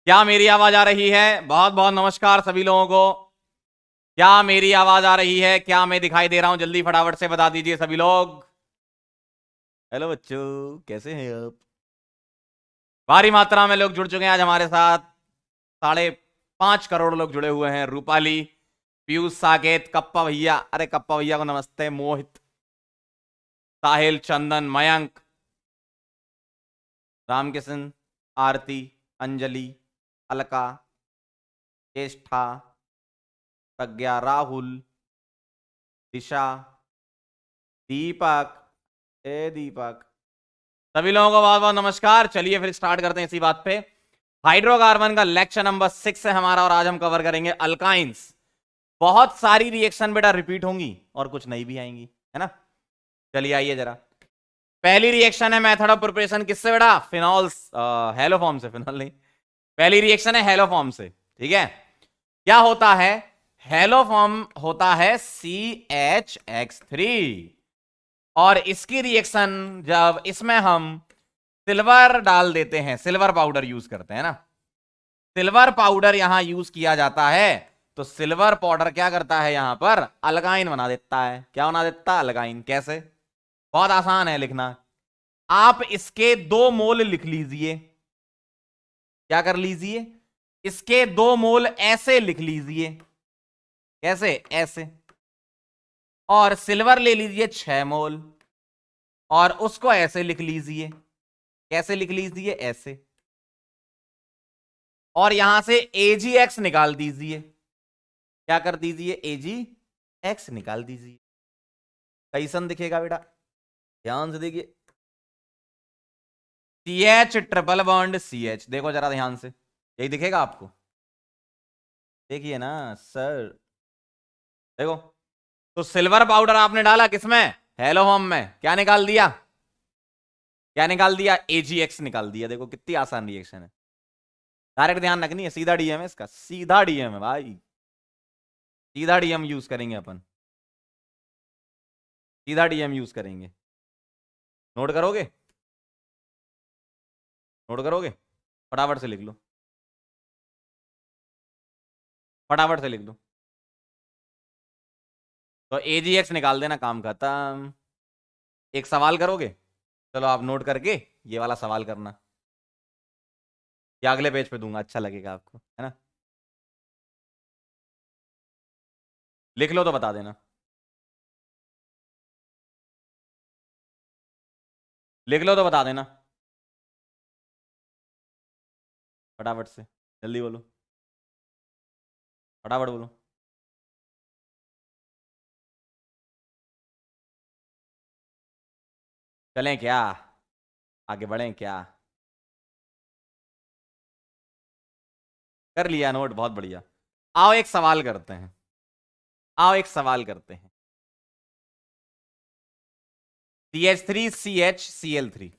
क्या मेरी आवाज आ रही है? बहुत बहुत नमस्कार सभी लोगों को। क्या मेरी आवाज आ रही है? क्या मैं दिखाई दे रहा हूं? जल्दी फटाफट से बता दीजिए सभी लोग। हेलो बच्चों, कैसे हैं आप? भारी मात्रा में लोग जुड़ चुके हैं आज हमारे साथ। 5.5 करोड़ लोग जुड़े हुए हैं। रूपाली, पीयूष, साकेत, कप्पा भैया, अरे कप्पा भैया को नमस्ते, मोहित, साहिल, चंदन, मयंक, रामकिशन, आरती, अंजलि, अलका, चेष्टा, प्रज्ञा, राहुल, दिशा, दीपक, ए दीपक, सभी लोगों को बहुत बहुत नमस्कार। चलिए फिर स्टार्ट करते हैं इसी बात पे। हाइड्रोकार्बन का लेक्चर नंबर 6 है हमारा और आज हम कवर करेंगे अल्काइंस। बहुत सारी रिएक्शन बेटा रिपीट होंगी और कुछ नई भी आएंगी, है ना। चलिए आइए जरा। पहली रिएक्शन है मेथड ऑफ प्रिपरेशन, किससे बेटा? फिनॉल्स, हेलोफॉर्म से। फिनॉल नहीं, पहली रिएक्शन है हेलोफॉर्म से। ठीक है, क्या होता है? हेलोफॉर्म होता है CH3 और इसकी रिएक्शन जब इसमें हम सिल्वर डाल देते हैं, सिल्वर पाउडर यूज करते हैं ना, सिल्वर पाउडर यहां यूज किया जाता है, तो सिल्वर पाउडर क्या करता है? यहां पर अल्काइन बना देता है। क्या बना देता है? अल्काइन। कैसे? बहुत आसान है लिखना। आप इसके 2 मोल लिख लीजिए। क्या कर लीजिए? इसके 2 मोल ऐसे लिख लीजिए। कैसे? ऐसे। और सिल्वर ले लीजिए 6 मोल और उसको ऐसे लिख लीजिए। कैसे लिख लीजिए? ऐसे। और यहां से AgX निकाल दीजिए। क्या कर दीजिए? AgX निकाल दीजिए। कैसन दिखेगा बेटा? ध्यान से देखिए। CH ट्रिपल बॉन्ड CH, देखो जरा ध्यान से, यही दिखेगा आपको। देखिए ना सर, देखो। तो सिल्वर पाउडर आपने डाला किसमें? हेलोहॉर्म में। क्या निकाल दिया? क्या निकाल दिया? AgX निकाल दिया। देखो कितनी आसान रिएक्शन है। डायरेक्ट ध्यान रखनी है, सीधा डीएम है इसका, सीधा डीएम है भाई। सीधा डीएम यूज करेंगे अपन, सीधा डीएम यूज करेंगे। नोट करोगे? नोट करोगे? फटाफट से लिख लो, फटाफट से लिख लो। तो AgX निकाल देना, काम खत्म। एक सवाल करोगे? चलो आप नोट करके ये वाला सवाल करना, या अगले पेज पे दूंगा, अच्छा लगेगा आपको, है ना। लिख लो तो बता देना। लिख लो तो बता देना, फटाफट से, जल्दी बोलो, फटाफट बोलो। चलें क्या? आगे बढ़ें क्या? कर लिया नोट, बहुत बढ़िया। आओ एक सवाल करते हैं, आओ एक सवाल करते हैं। CH3CHCl3,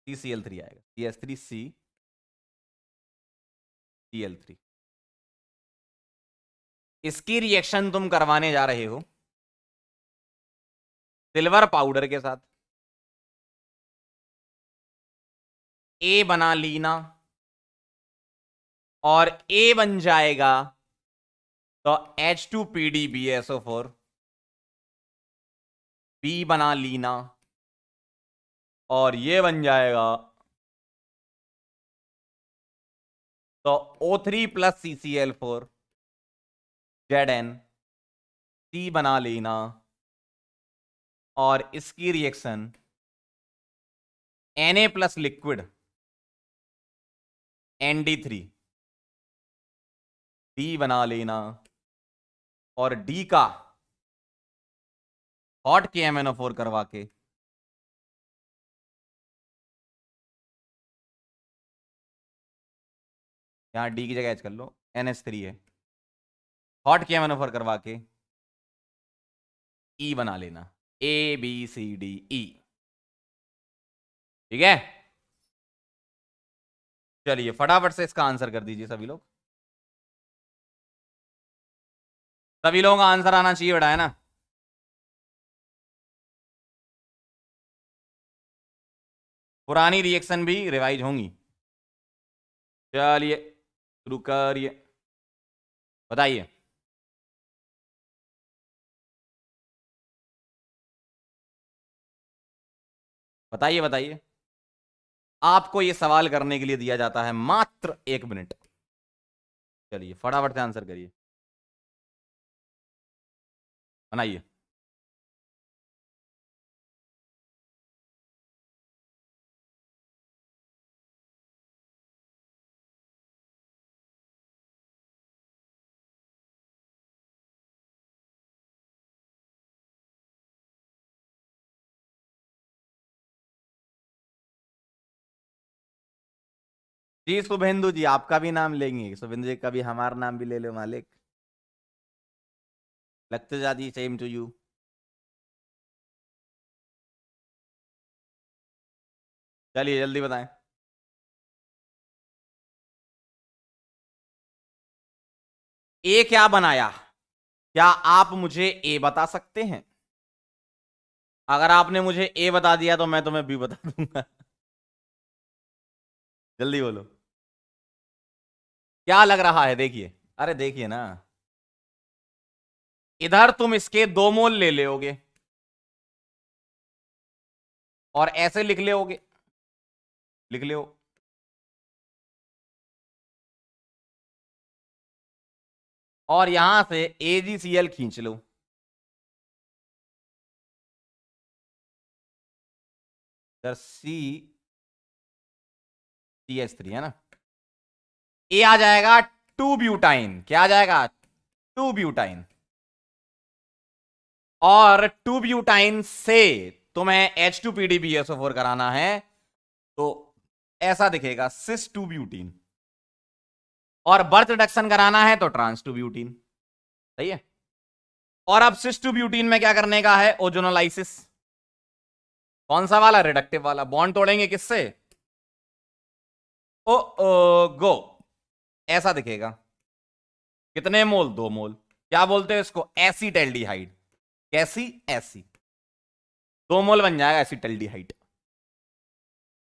CCl3 आएगा। CH3CCl3, इसकी रिएक्शन तुम करवाने जा रहे हो सिल्वर पाउडर के साथ। ए बना लीना और ए बन जाएगा तो H2PdBSO4, बी बना लीना और ये बन जाएगा तो O3+CCl4, Zn, सी बना लेना और इसकी reaction Na plus liquid ND3, D बना लेना और डी का हॉट KMnO4 करवा के यहां डी की जगह एच कर लो, NH3 है, हॉट KMnO4 करवा के ई बना लेना, ABCDE। ठीक है, चलिए फटाफट से इसका आंसर कर दीजिए सभी लोग। सभी लोगों का आंसर आना चाहिए बेटा, है ना। पुरानी रिएक्शन भी रिवाइज होंगी। चलिए शुरू करिए, बताइए। बताइए बताइए, आपको ये सवाल करने के लिए दिया जाता है मात्र 1 मिनट। चलिए फटाफट से आंसर करिए, बनाइए। जी शुभेंदु जी, आपका भी नाम लेंगे? शुभेंदु जी, कभी हमारा नाम भी ले लो मालिक। लगते जाती, सेम टू यू। चलिए जल्दी बताएं। ए क्या बनाया? क्या आप मुझे ए बता सकते हैं? अगर आपने मुझे ए बता दिया तो मैं तुम्हें बी बता दूंगा। जल्दी बोलो, क्या लग रहा है? देखिए, अरे देखिए ना, इधर तुम इसके 2 मोल ले लोगे और ऐसे लिख लोगे, लिख लो। और यहां से AgCl खींच लो। इधर CH3 है ना, ए आ जाएगा 2 ब्यूटाइन। क्या आ जाएगा? 2 ब्यूटाइन। और 2 ब्यूटाइन से तुम्हें H2PDBSO4 कराना है तो ऐसा दिखेगा, सिस 2 ब्यूटीन। और बर्थ रिडक्शन कराना है तो ट्रांस 2 ब्यूटीन। सही है। और अब सिस 2 ब्यूटीन में क्या करने का है? ओजोनोलाइसिस। कौन सा वाला? रिडक्टिव वाला। बॉन्ड तोड़ेंगे किससे? गो, ऐसा दिखेगा। कितने मोल? 2 मोल। क्या बोलते हैं इसको? एसीटल्डिहाइड। कैसी? ऐसी। 2 मोल बन जाएगा एसीटल्डिहाइड।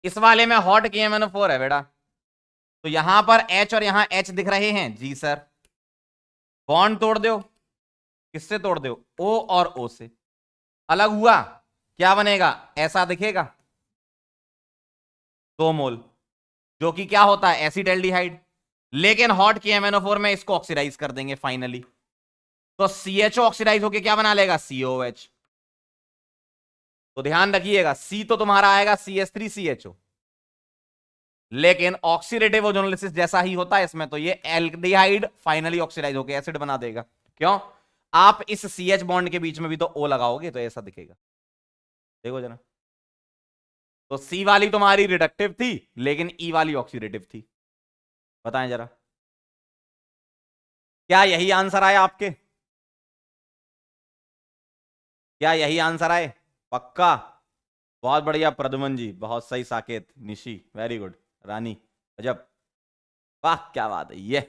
इस वाले में हॉट KMnO4 है बेटा, तो यहां पर H और यहां H दिख रहे हैं। जी सर। बॉन्ड तोड़ दो। किससे तोड़ दो? O और O से। अलग हुआ, क्या बनेगा? ऐसा दिखेगा। 2 मोल, जो कि क्या होता है? एसिटल्डिहाइड। लेकिन हॉट KMnO4 में इसको ऑक्सीडाइज कर देंगे फाइनली, तो CHO ऑक्सीडाइज होके क्या बना लेगा? COH। तो ध्यान रखिएगा, C तो तुम्हारा आएगा CH3CHO, लेकिन ऑक्सीडेटिव ओजोनोलिसिस जैसा ही होता है इसमें, तो ये एल्डिहाइड फाइनली ऑक्सीडाइज होकर एसिड बना देगा। क्यों? आप इस CH बॉन्ड के बीच में भी तो O लगाओगे तो ऐसा दिखेगा। देखो जना, तो C वाली तुम्हारी रिडक्टिव थी लेकिन E वाली ऑक्सीडेटिव थी। बताएं जरा, क्या यही आंसर आया आपके? क्या यही आंसर आए? पक्का? बहुत बढ़िया प्रद्युमन जी, बहुत सही। Saket, Nishi, very good. रानी, अजब, वाह क्या बात है ये।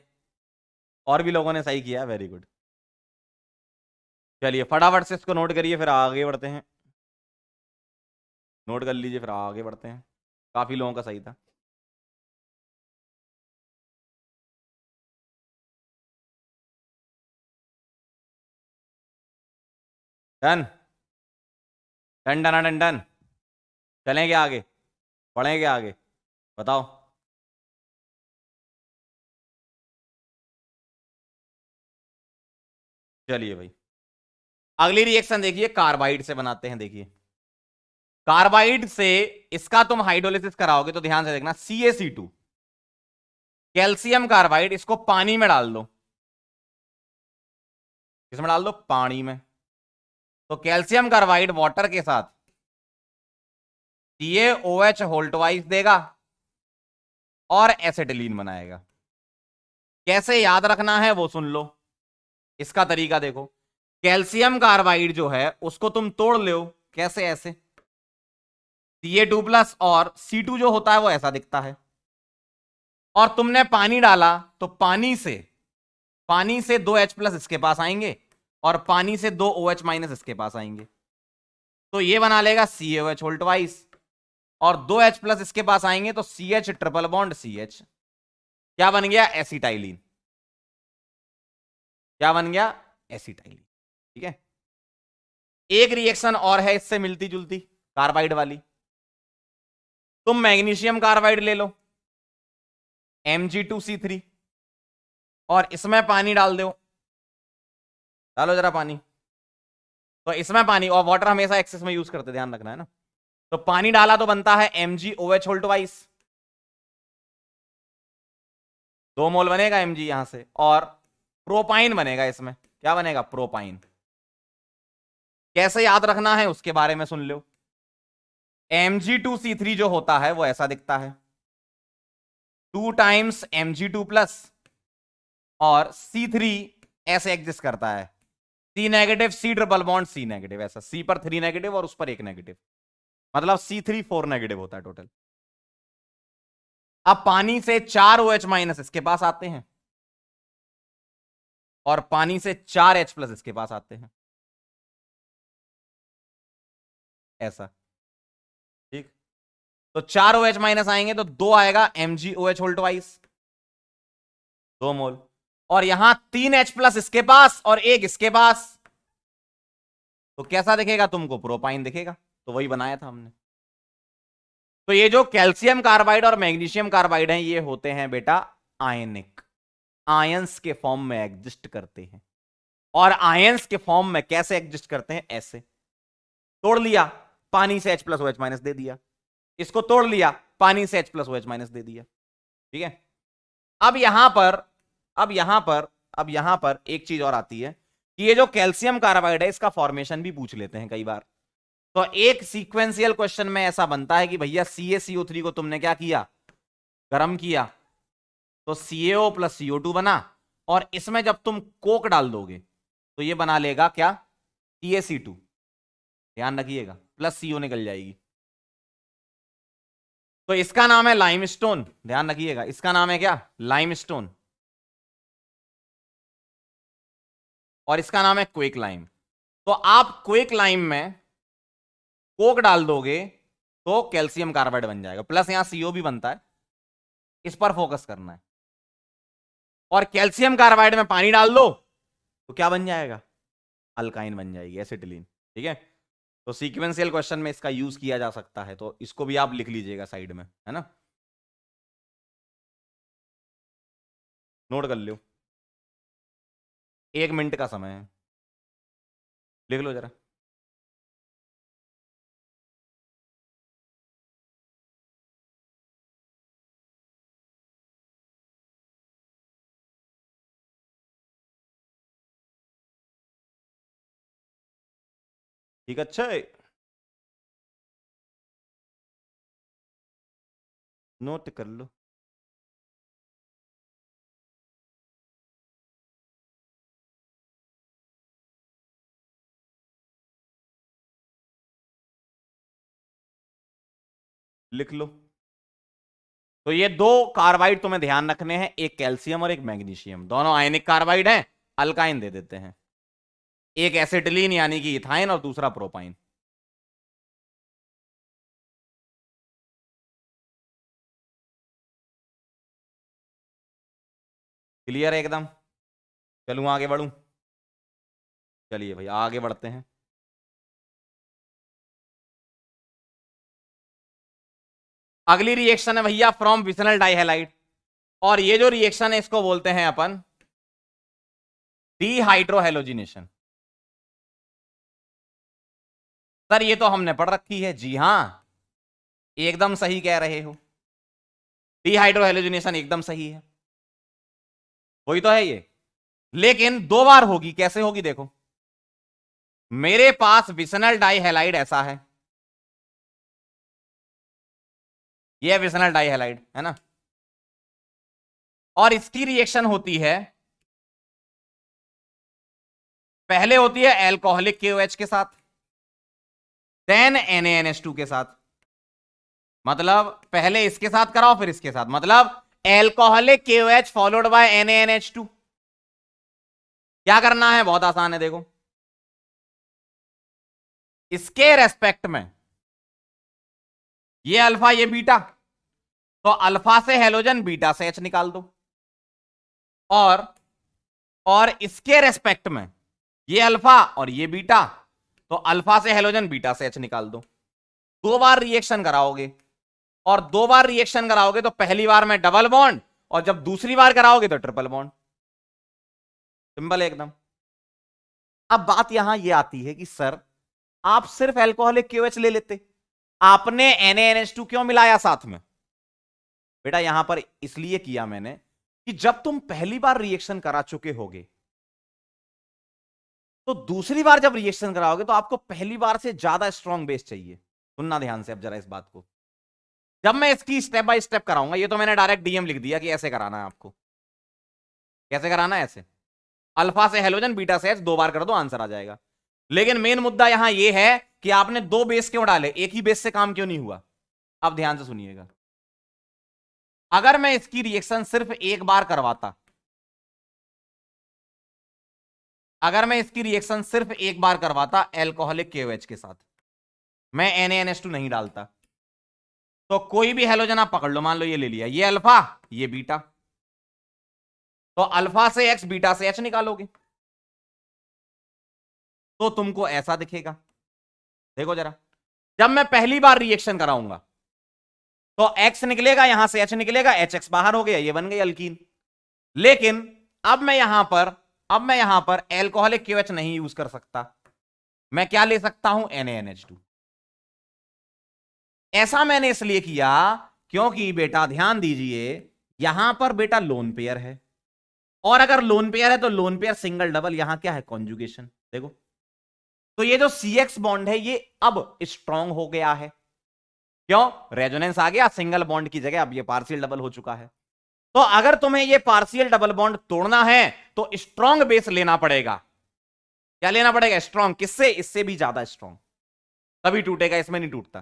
और भी लोगों ने सही किया, वेरी गुड। चलिए फटाफट से इसको नोट करिए, फिर आगे बढ़ते हैं। नोट कर लीजिए, फिर आगे बढ़ते हैं। काफी लोगों का सही था। Done done done done done. चलेंगे आगे, बढ़ेंगे आगे, बताओ। चलिए भाई, अगली रिएक्शन देखिए, कार्बाइड से बनाते हैं। देखिए, कार्बाइड से इसका तुम हाइड्रोलिसिस कराओगे तो ध्यान से देखना, CaC2, कैल्शियम कार्बाइड, इसको पानी में डाल दो। किसमें डाल दो? पानी में। तो कैल्शियम कार्बाइड वाटर के साथ CaOH होल्टवाइज देगा और एसिटिलीन बनाएगा। कैसे याद रखना है वो सुन लो। इसका तरीका देखो, कैल्शियम कार्बाइड जो है उसको तुम तोड़ लो। कैसे? ऐसे Ca2+ और C2 जो होता है वो ऐसा दिखता है, और तुमने पानी डाला तो पानी से 2H+ इसके पास आएंगे और पानी से 2OH- इसके पास आएंगे, तो ये बना लेगा CaOH होल्टवाइज। और 2 H प्लस इसके पास आएंगे तो CH ट्रिपल बॉन्ड CH, क्या बन गया? एसिटाइलिन। क्या बन गया? एसिटाइलिन। ठीक है। एक रिएक्शन और है इससे मिलती जुलती, कार्बाइड वाली। तुम मैग्नीशियम कार्बाइड ले लो, Mg2C3, और इसमें पानी डाल दो। डालो जरा पानी। तो इसमें पानी, और वाटर हमेशा एक्सेस में यूज करते, ध्यान रखना है ना। तो पानी डाला तो बनता है MgOH होल ट्वाइस, 2 मोल बनेगा Mg यहां से, और प्रोपाइन बनेगा इसमें। क्या बनेगा? प्रोपाइन। कैसे याद रखना है उसके बारे में सुन लो। Mg2C3 जो होता है वो ऐसा दिखता है, 2 टाइम्स Mg2 प्लस, और C3 ऐसे एग्जिस्ट करता है, C negative C triple bond C negative, ऐसा C पर 3 नेगेटिव और उस पर 1 नेगेटिव, मतलब C3 4 नेगेटिव होता है टोटल। अब पानी से 4 OH माइनस इसके पास आते हैं, और पानी से 4 H प्लस इसके पास आते हैं, ऐसा। ठीक। तो 4 OH माइनस आएंगे तो 2 आएगा MgOH होल ट्वाइस, 2 मोल, और यहां 3 H प्लस इसके पास और 1 इसके पास, तो कैसा दिखेगा तुमको? प्रोपाइन दिखेगा। तो वही बनाया था हमने। तो ये जो कैल्शियम कार्बाइड और मैग्नीशियम कार्बाइड हैं, ये होते हैं बेटा आयनिक, आयंस के फॉर्म में एग्जिस्ट करते हैं। और आयंस के फॉर्म में कैसे एग्जिस्ट करते हैं? ऐसे तोड़ लिया, पानी से H प्लस OH माइनस दे दिया, इसको तोड़ लिया, पानी से H प्लस OH माइनस दे दिया। ठीक है। अब यहां पर अब यहां पर अब यहां पर एक चीज और आती है कि ये जो कैल्शियम कार्बाइड है इसका फॉर्मेशन भी पूछ लेते हैं कई बार। तो एक सीक्वेंशियल क्वेश्चन में ऐसा बनता है कि भैया CaCO3 को तुमने क्या किया? गर्म किया, तो CaO प्लस CO2 बना, और इसमें जब तुम कोक डाल दोगे तो ये बना लेगा क्या? CaC2, ध्यान रखिएगा, प्लस CO निकल जाएगी। तो इसका नाम है लाइमस्टोन, ध्यान रखिएगा, इसका नाम है क्या? लाइमस्टोन, और इसका नाम है क्विक लाइम। तो आप क्विक लाइम में कोक डाल दोगे तो कैल्शियम कार्बाइड बन जाएगा, प्लस यहां CO भी बनता है, इस पर फोकस करना है। और कैल्शियम कार्बाइड में पानी डाल दो तो क्या बन जाएगा? अल्काइन बन जाएगी, एसिटिलीन। ठीक है। तो सीक्वेंशियल क्वेश्चन में इसका यूज किया जा सकता है, तो इसको भी आप लिख लीजिएगा साइड में, है ना, नोट कर लो। 1 मिनट का समय है, लिख लो जरा। ठीक, अच्छा है, नोट कर लो। लिख लो। तो ये 2 कार्बाइड तुम्हें ध्यान रखने हैं, एक कैल्शियम और एक मैग्नीशियम, दोनों आयनिक कार्बाइड हैं, अल्काइन दे देते हैं। एक एसिटिलीन यानी कि इथाइन, और दूसरा प्रोपाइन। क्लियर है एकदम? चलूं आगे बढ़ूं? चलिए भाई आगे बढ़ते हैं। अगली रिएक्शन है भैया फ्रॉम विसनल डाइहैलाइड, और ये जो रिएक्शन है इसको बोलते हैं अपन डीहाइड्रोहेलोजिनेशन। सर ये तो हमने पढ़ रखी है। जी हां, एकदम सही कह रहे हो, डीहाइड्रोहेलोजिनेशन एकदम सही है, वही तो है ये। लेकिन 2 बार होगी, कैसे होगी देखो। मेरे पास विसनल डाइहैलाइड ऐसा है, ये विसनल डाइहैलाइड है ना, और इसकी रिएक्शन होती है, पहले होती है एल्कोहलिक KOH के साथ, देन NaNH2 के साथ। मतलब पहले इसके साथ कराओ फिर इसके साथ, मतलब alcoholic KOH followed by NaNH2। क्या करना है? बहुत आसान है, देखो, इसके रेस्पेक्ट में ये अल्फा ये बीटा, तो अल्फा से हेलोजन बीटा से एच निकाल दो, और इसके रेस्पेक्ट में ये अल्फा और ये बीटा, तो अल्फा से हेलोजन बीटा से एच निकाल दो। दो बार रिएक्शन कराओगे, और दो बार रिएक्शन कराओगे तो पहली बार में डबल बॉन्ड, और जब दूसरी बार कराओगे तो ट्रिपल बॉन्ड। सिंपल एकदम। अब बात यहां यह आती है कि सर आप सिर्फ एल्कोहलिक क्यूएच ले लेते, आपने NaNH2 क्यों मिलाया साथ में? बेटा यहां पर इसलिए किया मैंने कि जब तुम पहली बार रिएक्शन करा चुके होगे, तो दूसरी बार जब रिएक्शन कराओगे तो आपको पहली बार से ज्यादा स्ट्रॉन्ग बेस चाहिए। सुनना ध्यान से अब जरा इस बात को, जब मैं इसकी स्टेप बाय स्टेप कराऊंगा, ये तो मैंने डायरेक्ट डीएम लिख दिया कि ऐसे कराना है आपको। कैसे कराना है? ऐसे अल्फा से हेलोजन बीटा से एच दो बार कर दो, आंसर आ जाएगा। लेकिन मेन मुद्दा यहां यह है कि आपने दो बेस क्यों डाले, एक ही बेस से काम क्यों नहीं हुआ? अब ध्यान से सुनिएगा, अगर मैं इसकी रिएक्शन सिर्फ एक बार करवाता, अगर मैं इसकी रिएक्शन सिर्फ एक बार करवाता एल्कोहलिक KOH के साथ, मैं NaNH2 नहीं डालता, तो कोई भी हेलोजन आप पकड़ लो, मान लो ये ले लिया, ये अल्फा ये बीटा, तो अल्फा से एक्स बीटा से एच निकालोगे तो तुमको ऐसा दिखेगा। देखो जरा, जब मैं पहली बार रिएक्शन कराऊंगा तो एक्स निकलेगा, यहां से एच निकलेगा, एच एक्स बाहर हो गया, ये बन गई अल्कीन। लेकिन अब मैं यहां पर एल्कोहलिक KOH नहीं यूज कर सकता, मैं क्या ले सकता हूं? NaNH2। ऐसा मैंने इसलिए किया क्योंकि बेटा ध्यान दीजिए, यहां पर बेटा लोन पेयर है, और अगर लोन पेयर है तो लोन पेयर सिंगल डबल, यहां क्या है? कॉन्जुगेशन। देखो, तो ये जो CX बॉन्ड है ये अब स्ट्रांग हो गया है। क्यों? रेजोनेंस आ गया, सिंगल बॉन्ड की जगह अब ये पार्शियल डबल हो चुका है। तो अगर तुम्हें ये पार्शियल डबल बॉन्ड तोड़ना है तो स्ट्रांग बेस लेना पड़ेगा। क्या लेना पड़ेगा? स्ट्रांग। किससे? इससे भी ज्यादा स्ट्रांग, तभी टूटेगा, इसमें नहीं टूटता।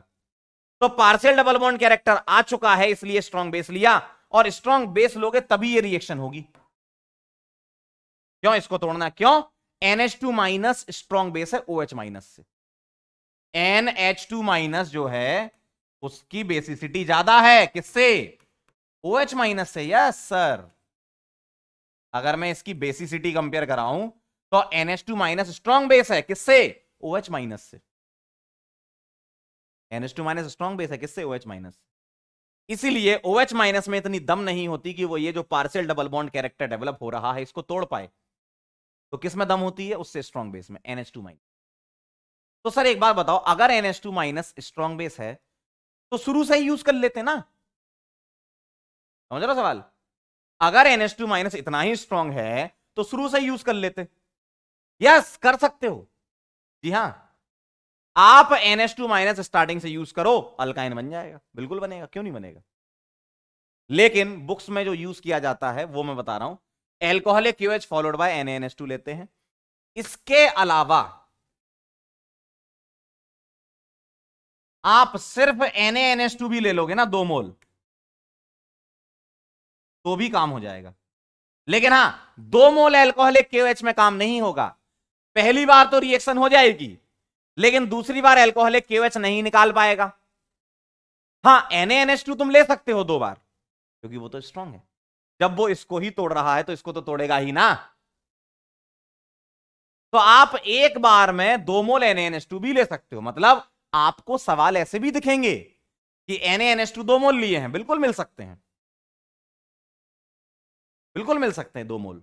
तो पार्शियल डबल बॉन्ड कैरेक्टर आ चुका है, इसलिए स्ट्रांग बेस लिया, और स्ट्रांग बेस लोगे तभी ये रिएक्शन होगी। क्यों इसको तोड़ना? क्यों? NH2 माइनस स्ट्रांग बेस है OH माइनस से, NH2 माइनस जो है उसकी बेसिसिटी ज्यादा है, किससे? OH माइनस से। यस सर, अगर मैं इसकी बेसिसिटी कंपेयर कराऊं तो NH2 माइनस स्ट्रांग बेस है, किससे? OH माइनस से। NH2 माइनस स्ट्रांग बेस है, किससे? OH minus. इसीलिए OH माइनस में इतनी दम नहीं होती कि वो ये जो partial double bond character develop हो रहा है इसको तोड़ पाए। तो किस में दम होती है? उससे स्ट्रांग बेस में, NH2 माइनस। तो सर एक बात बताओ, अगर NH2 माइनस स्ट्रांग बेस है तो शुरू से ही यूज कर लेते ना? समझ रहे हो सवाल? अगर NH2 माइनस इतना ही स्ट्रांग है तो शुरू से ही यूज कर लेते। यस, कर सकते हो। जी हां, आप NH2 माइनस स्टार्टिंग से यूज करो, अल्काइन बन जाएगा, बिल्कुल बनेगा, क्यों नहीं बनेगा। लेकिन बुक्स में जो यूज किया जाता है वो मैं बता रहा हूं, alcoholic QH followed by NaNH2 लेते हैं। इसके अलावा आप सिर्फ NaNH2 भी ले लोगे ना 2 मोल, तो भी काम हो जाएगा। लेकिन हां, 2 मोल एल्कोहलिक KOH में काम नहीं होगा। पहली बार तो रिएक्शन हो जाएगी, लेकिन दूसरी बार एल्कोहलिक KOH नहीं निकाल पाएगा। हां, NaNH2 तुम ले सकते हो 2 बार, क्योंकि वो तो स्ट्रांग है। जब वो इसको ही तोड़ रहा है तो इसको तो तोड़ेगा ही ना। तो आप एक बार में 2 मोल NaNH2 भी ले सकते हो। मतलब आपको सवाल ऐसे भी दिखेंगे कि NaNH2 2 मोल लिए हैं, बिल्कुल मिल सकते हैं, बिल्कुल मिल सकते हैं 2 मोल।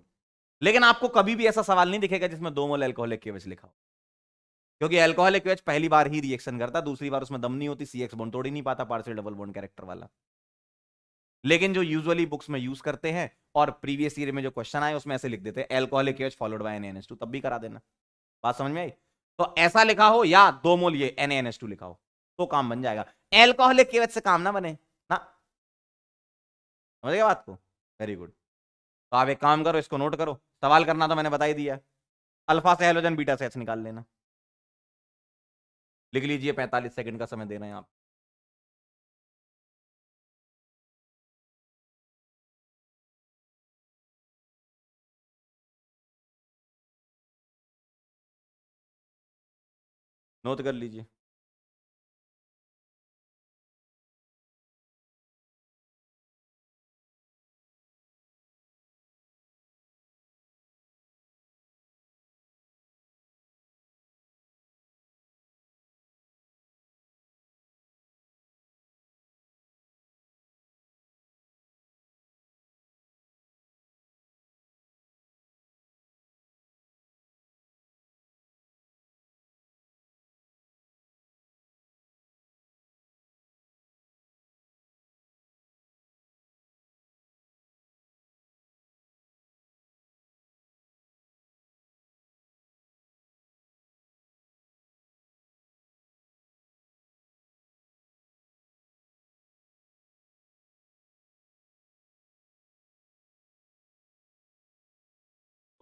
लेकिन आपको कभी भी ऐसा सवाल नहीं दिखेगा जिसमें 2 मोल एल्कोहलिक KOH लिखा हो, क्योंकि एल्कोहलिक KOH पहली बार ही रिएक्शन करता, दूसरी बार उसमें दम नहीं होती, CX बॉन्ड तोड़ ही नहीं पाता, पार्शियल डबल बॉन्ड कैरेक्टर वाला। लेकिन जो यूजुअली बुक्स में यूज करते हैं और प्रीवियस ईयर में जो क्वेश्चन आए उसमें ऐसे लिख देते हैं alcoholic KOH followed by NaNH2, तब भी करा देना। बात समझ में आई? तो ऐसा लिखा हो या 2 मोल ये NaNH2 लिखा हो तो काम बन जाएगा। एल्कोहलिक KOH से काम ना बने ना। समझ गए बात को? Very good. तो आप एक काम करो, इसको नोट करो, सवाल करना तो मैंने बता ही दिया। अल्फा से हेलोजन बीटा से एच निकाल लेना। लिख लीजिए, 45 सेकंड का समय दे रहे हैं आप। नोट कर लीजिए।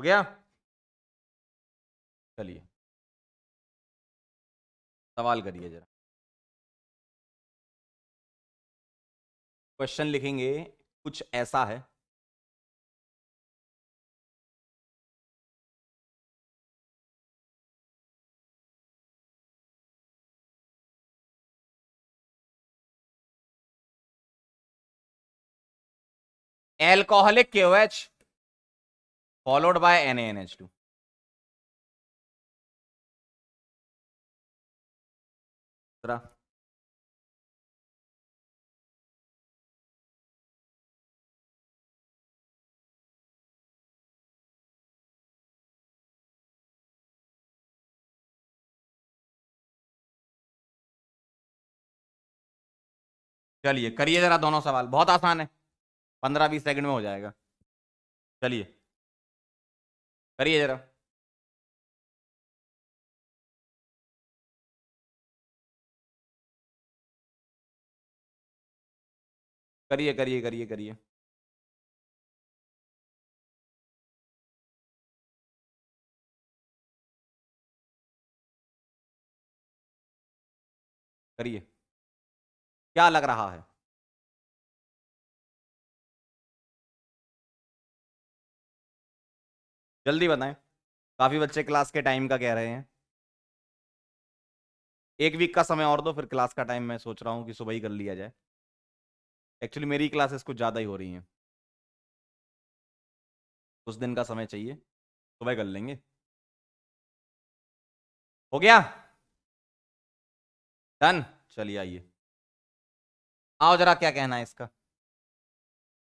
हो गया? चलिए सवाल करिए जरा। क्वेश्चन लिखेंगे कुछ ऐसा है। Alcoholic KOH followed by NaNH2। जरा चलिए करिए जरा दोनों सवाल, बहुत आसान है, 15-20 सेकंड में हो जाएगा। चलिए करिए जरा। करिए करिए करिए करिए। करिए, क्या लग रहा है? जल्दी बताएं, काफी बच्चे क्लास के टाइम का कह रहे हैं। 1 वीक का समय और दो, फिर क्लास का टाइम मैं सोच रहा हूँ कि सुबह ही कर लिया जाए। एक्चुअली मेरी क्लासेस कुछ ज्यादा ही हो रही हैं, उस दिन का समय चाहिए, सुबह कर लेंगे। हो गया? डन। चलिए आइए, आओ जरा, क्या कहना है इसका।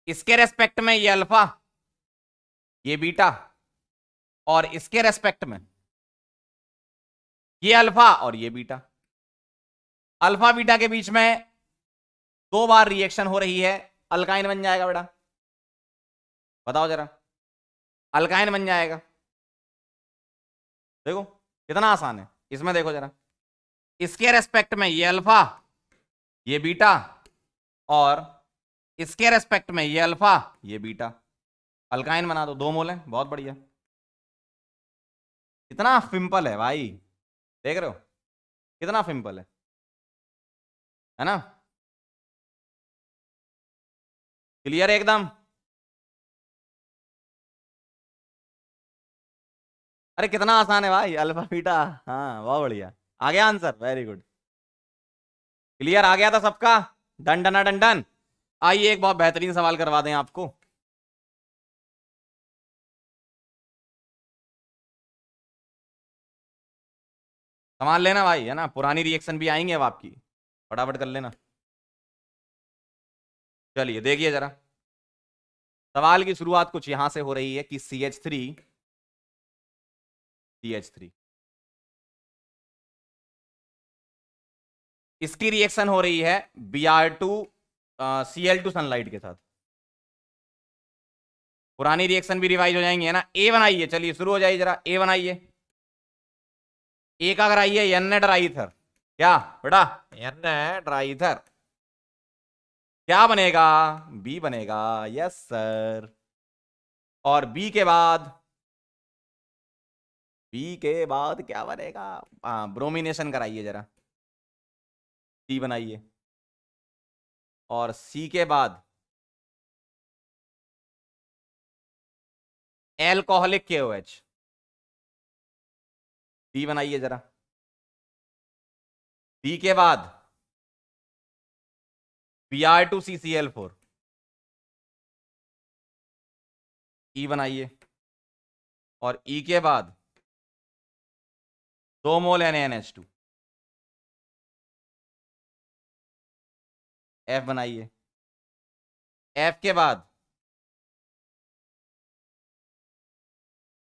इसके रेस्पेक्ट में ये अल्फा, ये बीटा, और इसके रेस्पेक्ट में ये अल्फा और ये बीटा। अल्फा बीटा के बीच में 2 बार रिएक्शन हो रही है, अल्काइन बन जाएगा बेटा। बताओ जरा, अल्काइन बन जाएगा। देखो कितना आसान है। इसमें देखो जरा, इसके रेस्पेक्ट में ये अल्फा, ये बीटा, और इसके रेस्पेक्ट में ये अल्फा, ये बीटा, अल्काइन बना दो, 2 मोल है, बहुत बढ़िया। कितना सिंपल है भाई, देख रहे हो कितना सिंपल है ना? क्लियर है एकदम? अरे कितना आसान है भाई, अल्फा बीटा। हाँ बहुत बढ़िया, आ गया आंसर, वेरी गुड। क्लियर आ गया था सबका? Done done done done. आइए एक बहुत बेहतरीन सवाल करवा दें आपको। संभाल लेना भाई, है ना, पुरानी रिएक्शन भी आएंगे अब आपकी, फटाफट कर लेना। चलिए देखिए जरा, सवाल की शुरुआत कुछ यहां से हो रही है कि CH3 इसकी रिएक्शन हो रही है Br2 Cl2 सनलाइट के साथ। पुरानी रिएक्शन भी रिवाइज हो जाएंगी, है ना। ए बनाइए, चलिए शुरू हो जाइए जरा, ए बनाइए। ए का कराइए एन ड्राइथर। क्या बेटा? एन ड्राइथर। क्या बनेगा? बी बनेगा, यस सर। और बी के बाद क्या बनेगा? ब्रोमिनेशन कराइए जरा, सी बनाइए। और सी के बाद एल्कोहलिक KOH, डी बनाइए जरा। डी के बाद Br2CCl4, ई बनाइए। और ई के बाद 2 मोल NaNH2, एफ बनाइए। एफ के बाद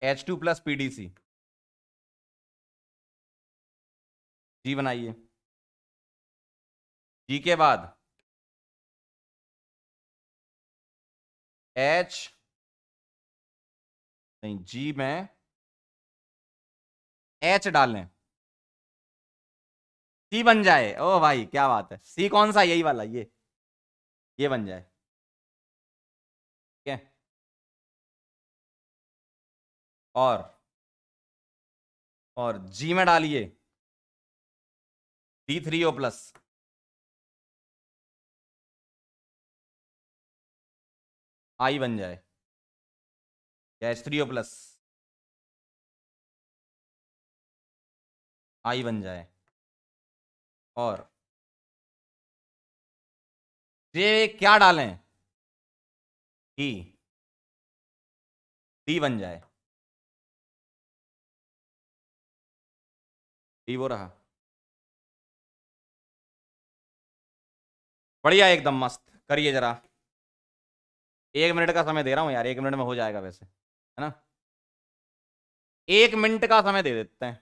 H2+PDC, जी बनाइए। जी के बाद H, नहीं जी में H डालें, सी बन जाए। ओ भाई क्या बात है, सी कौन सा? यही वाला, ये बन जाए, ठीक है। और जी में डालिए D3O प्लस, आई बन जाए, या H3O प्लस आई बन जाए, और ये क्या डालें, डी, डी बन जाए, डी वो रहा, बढ़िया एकदम मस्त। करिए जरा, 1 मिनट का समय दे रहा हूं यार, 1 मिनट में हो जाएगा वैसे, है ना, 1 मिनट का समय दे देते हैं।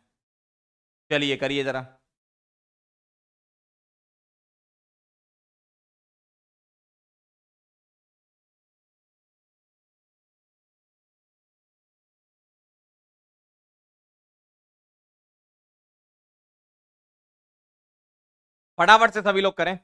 चलिए करिए जरा। फटाफट से सभी लोग करें।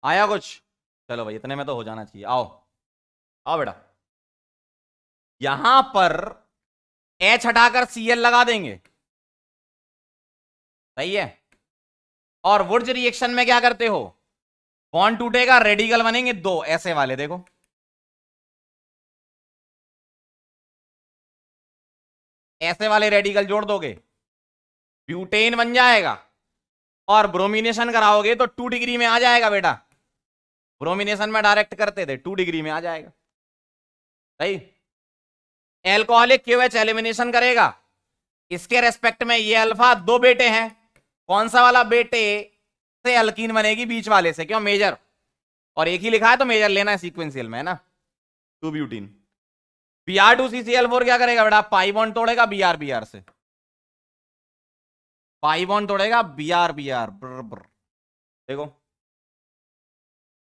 आया कुछ? चलो भाई इतने में तो हो जाना चाहिए। आओ आओ बेटा, यहां पर एच हटाकर Cl लगा देंगे, सही है। और वुड्स रिएक्शन में क्या करते हो, बॉन्ड टूटेगा, रेडिकल बनेंगे दो ऐसे वाले, देखो ऐसे वाले रेडिकल जोड़ दोगे, ब्यूटेन बन जाएगा। और ब्रोमिनेशन कराओगे तो 2 डिग्री में आ जाएगा बेटा, ब्रोमिनेशन में डायरेक्ट करते थे 2 डिग्री में आ जाएगा, सही। एल्कोहलिक क्यूएच एलिमिनेशन करेगा, इसके रेस्पेक्ट में ये अल्फा दो बेटे हैं, कौन सा वाला बेटे से अल्कीन बनेगी, बीच वाले से, क्यों मेजर, और एक ही लिखा है तो मेजर लेना है सीक्वेंशियल में, है ना। 2 ब्यूटीन, Br2CCl4 क्या करेगा बेटा, पाई बॉन्ड तोड़ेगा Br से, पाई बॉन्ड तोड़ेगा Br ब्र। देखो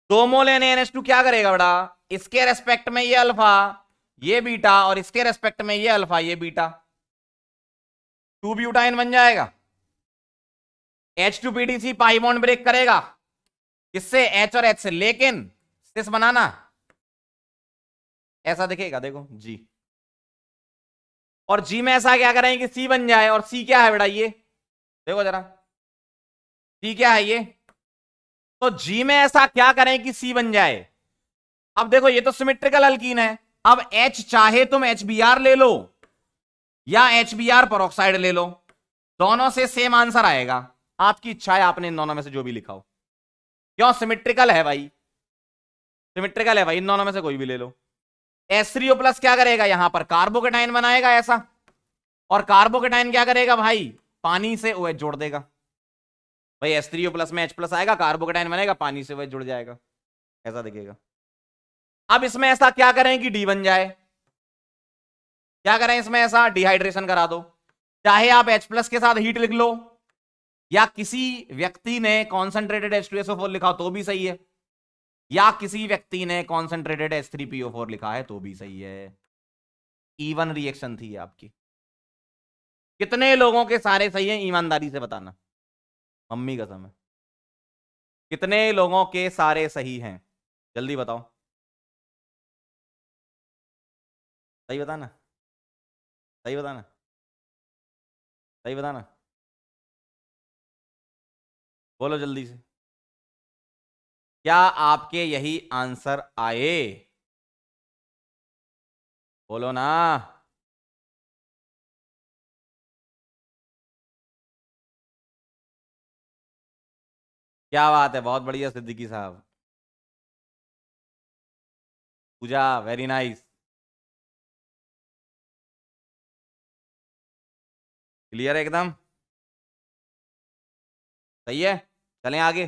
2 मोल NaNH2 क्या करेगा बेटा, इसके रेस्पेक्ट में ये अल्फा ये बीटा, और इसके रेस्पेक्ट में ये अल्फा ये बीटा, 2 ब्यूटाइन बन जाएगा। H2PDC पाई बॉन्ड ब्रेक करेगा, किससे, H और H से, लेकिन सिस बनाना ऐसा दिखेगा, देखो जी, और जी में ऐसा क्या करें कि C बन जाए, और C क्या है बेटा, ये देखो जरा, C क्या है ये, तो जी में ऐसा क्या करें कि C बन जाए। अब देखो ये तो सिमेट्रिकल अल्कीन है, अब H चाहे तुम HBr ले लो या HBr पेरोक्साइड ले लो, दोनों से सेम आंसर आएगा, आपकी इच्छा है, आपने इन दोनों में से जो भी लिखा हो, क्यों सिमेट्रिकल है भाई, सिमेट्रिकल है भाई, इन दोनों में से कोई भी ले लो। H3O प्लस क्या करेगा, यहां पर कार्बोकेटाइन बनाएगा ऐसा, और कार्बोकेटाइन क्या करेगा भाई, पानी से OH जोड़ देगा, भाई H3O प्लस में H प्लस आएगा, कार्बोकेटाइन बनेगा, पानी से OH जुड़ जाएगा, ऐसा दिखेगा। अब इसमें ऐसा क्या करें कि डी बन जाए, क्या करें इसमें ऐसा, डिहाइड्रेशन करा दो, चाहे आप H प्लस के साथ हीट लिख लो, या किसी व्यक्ति ने कॉन्सेंट्रेटेड H2SO4 लिखा हो तो भी सही है, या किसी व्यक्ति ने कॉन्सेंट्रेटेड H3PO4 लिखा है तो भी सही है, इवन रिएक्शन थी आपकी। कितने लोगों के सारे सही हैं, ईमानदारी से बताना, मम्मी कसम है, कितने लोगों के सारे सही हैं, जल्दी बताओ, सही बताना, सही बताना, सही बताना, बोलो जल्दी से, क्या आपके यही आंसर आए, बोलो ना। क्या बात है, बहुत बढ़िया सिद्दीकी साहब। पूजा, वेरी नाइस। क्लियर है एकदम। सही है। चलें आगे।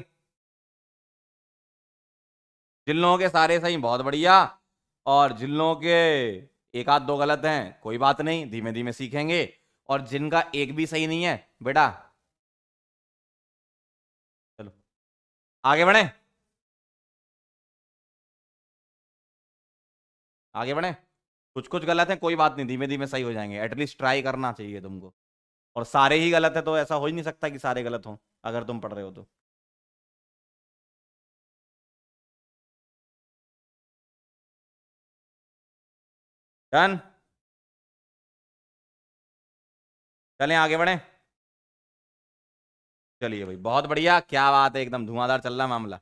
जिन लोगों के सारे सही, बहुत बढ़िया। और जिन लोगों के एक आध दो गलत हैं, कोई बात नहीं, धीमे धीमे सीखेंगे। और जिनका एक भी सही नहीं है बेटा, चलो आगे बढ़े। आगे बढ़े। कुछ कुछ गलत है, कोई बात नहीं, धीमे धीमे सही हो जाएंगे। एटलीस्ट ट्राई करना चाहिए तुमको। और सारे ही गलत है तो ऐसा हो ही नहीं सकता कि सारे गलत हों, अगर तुम पढ़ रहे हो तो। डन। चलें आगे बढ़े। चलिए भाई, बहुत बढ़िया, क्या बात है, एकदम धुआंधार चल रहा मामला।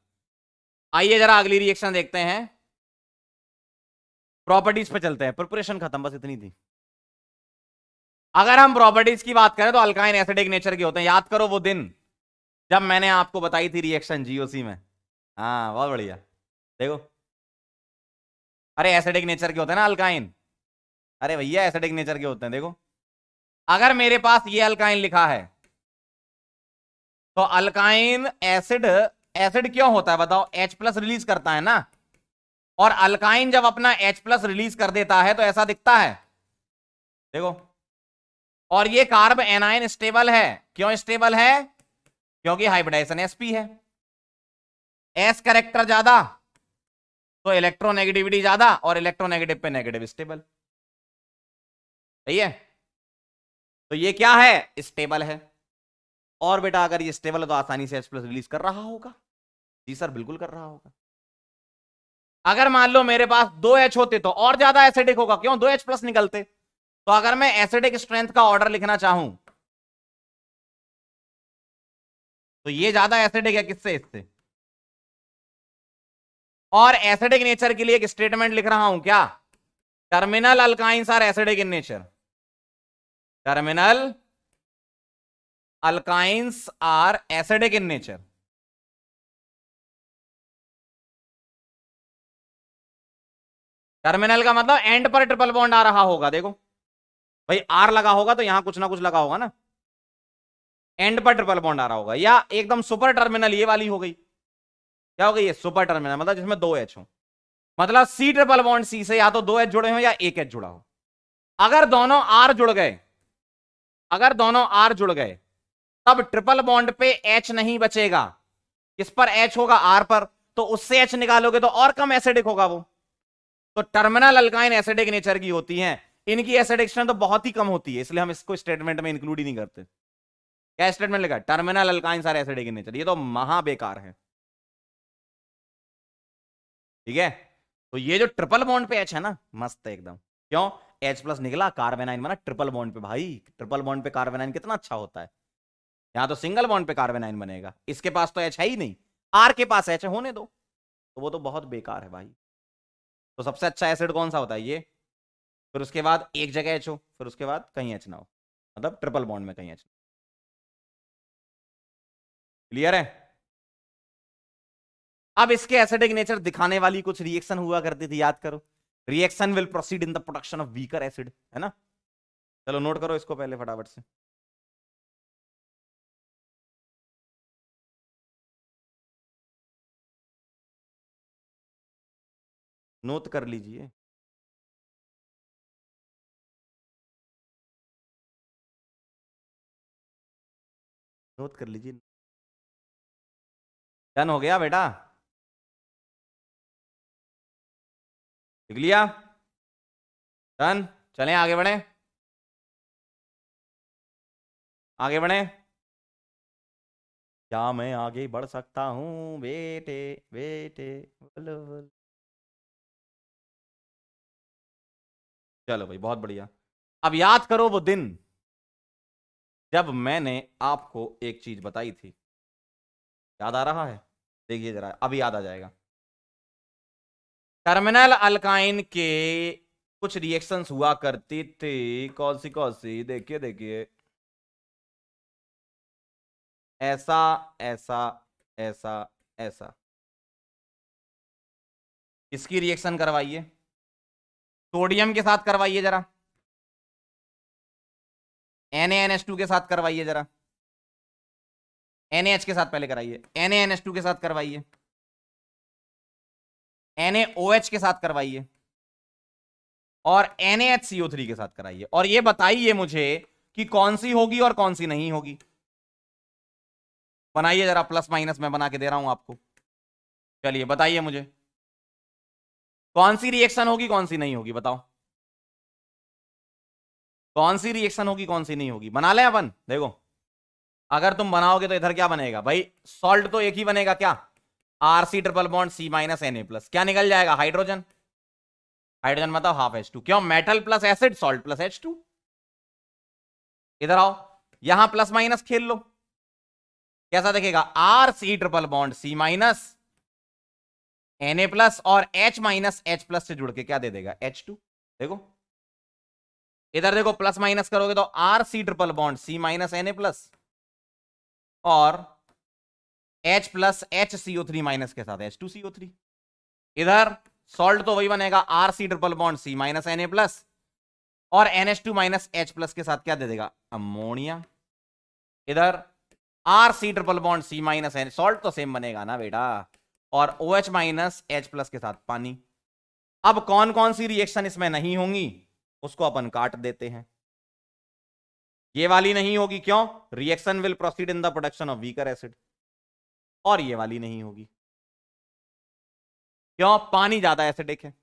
आइए जरा अगली रिएक्शन देखते हैं। प्रॉपर्टीज पे चलते हैं। प्रिपरेशन खत्म, बस इतनी थी। अगर हम प्रॉपर्टीज की बात करें तो अल्काइन एसिडिक नेचर के होते हैं। याद करो वो दिन जब मैंने आपको बताई थी रिएक्शन जीओसी में। हाँ, बहुत बढ़िया। देखो, अरे एसिडिक नेचर के होते हैं ना अल्काइन। अरे भैया एसिडिक नेचर के होते हैं। देखो, अगर मेरे पास ये अल्काइन लिखा है तो अल्काइन एसिड, एसिड क्यों होता है बताओ? H प्लस रिलीज करता है ना। और अल्काइन जब अपना H प्लस रिलीज कर देता है तो ऐसा दिखता है। देखो, और ये कार्ब एनाइन स्टेबल है। क्यों स्टेबल है? क्योंकि हाइब्रिडाइजेशन sp है। एस करेक्टर ज्यादा तो इलेक्ट्रोनेगेटिविटी ज्यादा, और इलेक्ट्रोनेगेटिव पे नेगेटिव स्टेबल। सही है। तो ये क्या है? स्टेबल है। और बेटा अगर ये स्टेबल है तो आसानी से H प्लस रिलीज कर रहा होगा। जी सर, बिल्कुल कर रहा होगा। अगर मान लो मेरे पास दो H होते तो और ज्यादा एसिडिक होगा। क्यों? दो H प्लस निकलते। तो अगर मैं एसिडिक स्ट्रेंथ का ऑर्डर लिखना चाहूं तो ये ज्यादा एसिडिक है किससे? इससे। और एसिडिक नेचर के लिए एक स्टेटमेंट लिख रहा हूं क्या? Terminal alkynes are acidic in nature. Terminal alkynes are acidic in nature. Terminal का मतलब एंड पर ट्रिपल बॉन्ड आ रहा होगा। देखो भाई, आर लगा होगा तो यहां कुछ ना कुछ लगा होगा ना। एंड पर ट्रिपल बॉन्ड आ रहा होगा, या एकदम सुपर टर्मिनल ये वाली हो गई। क्या हो गई? ये सुपर टर्मिनल मतलब जिसमें दो एच हो। मतलब सी ट्रिपल बॉन्ड सी से या तो दो एच जुड़े हो या एक एच जुड़ा हो। अगर दोनों आर जुड़ गए, अगर दोनों आर जुड़ गए तब ट्रिपल बॉन्ड पे एच नहीं बचेगा। किस पर एच होगा? आर पर। तो उससे एच निकालोगे तो और कम एसिडिक होगा वो। तो टर्मिनल अल्काइन एसिडिक नेचर की होती हैं। इनकी एसिडिक स्ट्रेंथ तो बहुत ही कम होती है, इसलिए हम इसको स्टेटमेंट में इंक्लूड ही नहीं करते। क्या स्टेटमेंट लिखा? Terminal alkyne are acidic nature. ये तो महा बेकार है। ठीक है। तो ये जो ट्रिपल बॉन्ड पे एच है ना, मस्त है एकदम। क्यों? एच प्लस निकला, कार्बेनाइन बना ट्रिपल बॉन्ड पे। भाई ट्रिपल बॉन्ड पे कार्बेनाइन कितना अच्छा होता है। यहां तो सिंगल बॉन्ड पे कार्बेनाइन बनेगा। इसके पास तो एच है ही नहीं, आर के पास एच है, होने दो। तो वो तो बहुत बेकार है भाई। तो सबसे अच्छा एसिड कौन सा होता है? ये। फिर उसके बाद एक जगह एच हो, फिर उसके बाद कहीं एच ना हो, मतलब ट्रिपल बॉन्ड में कहीं एच। क्लियर है। अब इसके एसिडिक नेचर दिखाने वाली कुछ रिएक्शन हुआ करती थी, याद करो। Reaction will proceed in the production of weaker acid, है ना। चलो नोट करो इसको पहले फटाफट से। नोट कर लीजिए। नोट कर लीजिए। डन हो गया बेटा? लिख लिया? डन। चलें आगे बढ़े। आगे बढ़े। क्या मैं आगे बढ़ सकता हूं बेटे? बेटे बोलो बोलो। चलो भाई, बहुत बढ़िया। अब याद करो वो दिन जब मैंने आपको एक चीज बताई थी। याद आ रहा है? देखिए जरा, अभी याद आ जाएगा। टर्मिनल अल्काइन के कुछ रिएक्शंस हुआ करती थी। कौन सी देखिए देखिए, ऐसा, ऐसा, ऐसा, ऐसा। इसकी रिएक्शन करवाइए, सोडियम के साथ करवाइए जरा, NaNH2 के साथ करवाइए जरा, NaH के साथ पहले कराइए, NaNH2 के साथ करवाइए, NaOH के साथ करवाइए, और NaHCO3 के साथ कराइए, और ये बताइए मुझे कि कौन सी होगी और कौन सी नहीं होगी। बनाइए जरा, प्लस माइनस मैं बना के दे रहा हूं आपको। चलिए बताइए मुझे, कौन सी रिएक्शन होगी कौन सी नहीं होगी, बताओ। कौन सी रिएक्शन होगी कौन सी नहीं होगी, बना लें अपन, देखो। अगर तुम बनाओगे तो इधर क्या बनेगा भाई, सॉल्ट तो एक ही बनेगा क्या, RC ट्रिपल बॉन्ड C-Na+, क्या निकल जाएगा, हाइड्रोजन। हाइड्रोजन मतलब हाफ H2, क्यों, metal plus acid, salt plus H2। इधर आओ, यहां प्लस माइनस खेल लो, कैसा देखेगा, RC ट्रिपल बॉन्ड C-Na+, और H-H+ से जुड़ के क्या दे देगा, H2। देखो इधर देखो, प्लस माइनस करोगे तो RC ट्रिपल बॉन्ड C-Na+, और H+HCO3- के साथ H2CO3। इधर सॉल्ट तो वही बनेगा, RC ट्रिपल बॉन्ड C-Na+, और NH2- के साथ क्या दे देगा, अमोनिया। इधर RC triple bond C-N, salt तो सेम बनेगा ना बेटा, और OH- के साथ पानी। अब कौन कौन सी रिएक्शन इसमें नहीं होंगी, उसको अपन काट देते हैं। ये वाली नहीं होगी, क्यों, reaction will proceed in the production of weaker acid. और ये वाली नहीं होगी, क्यों, पानी ज्यादा एसिडिक है,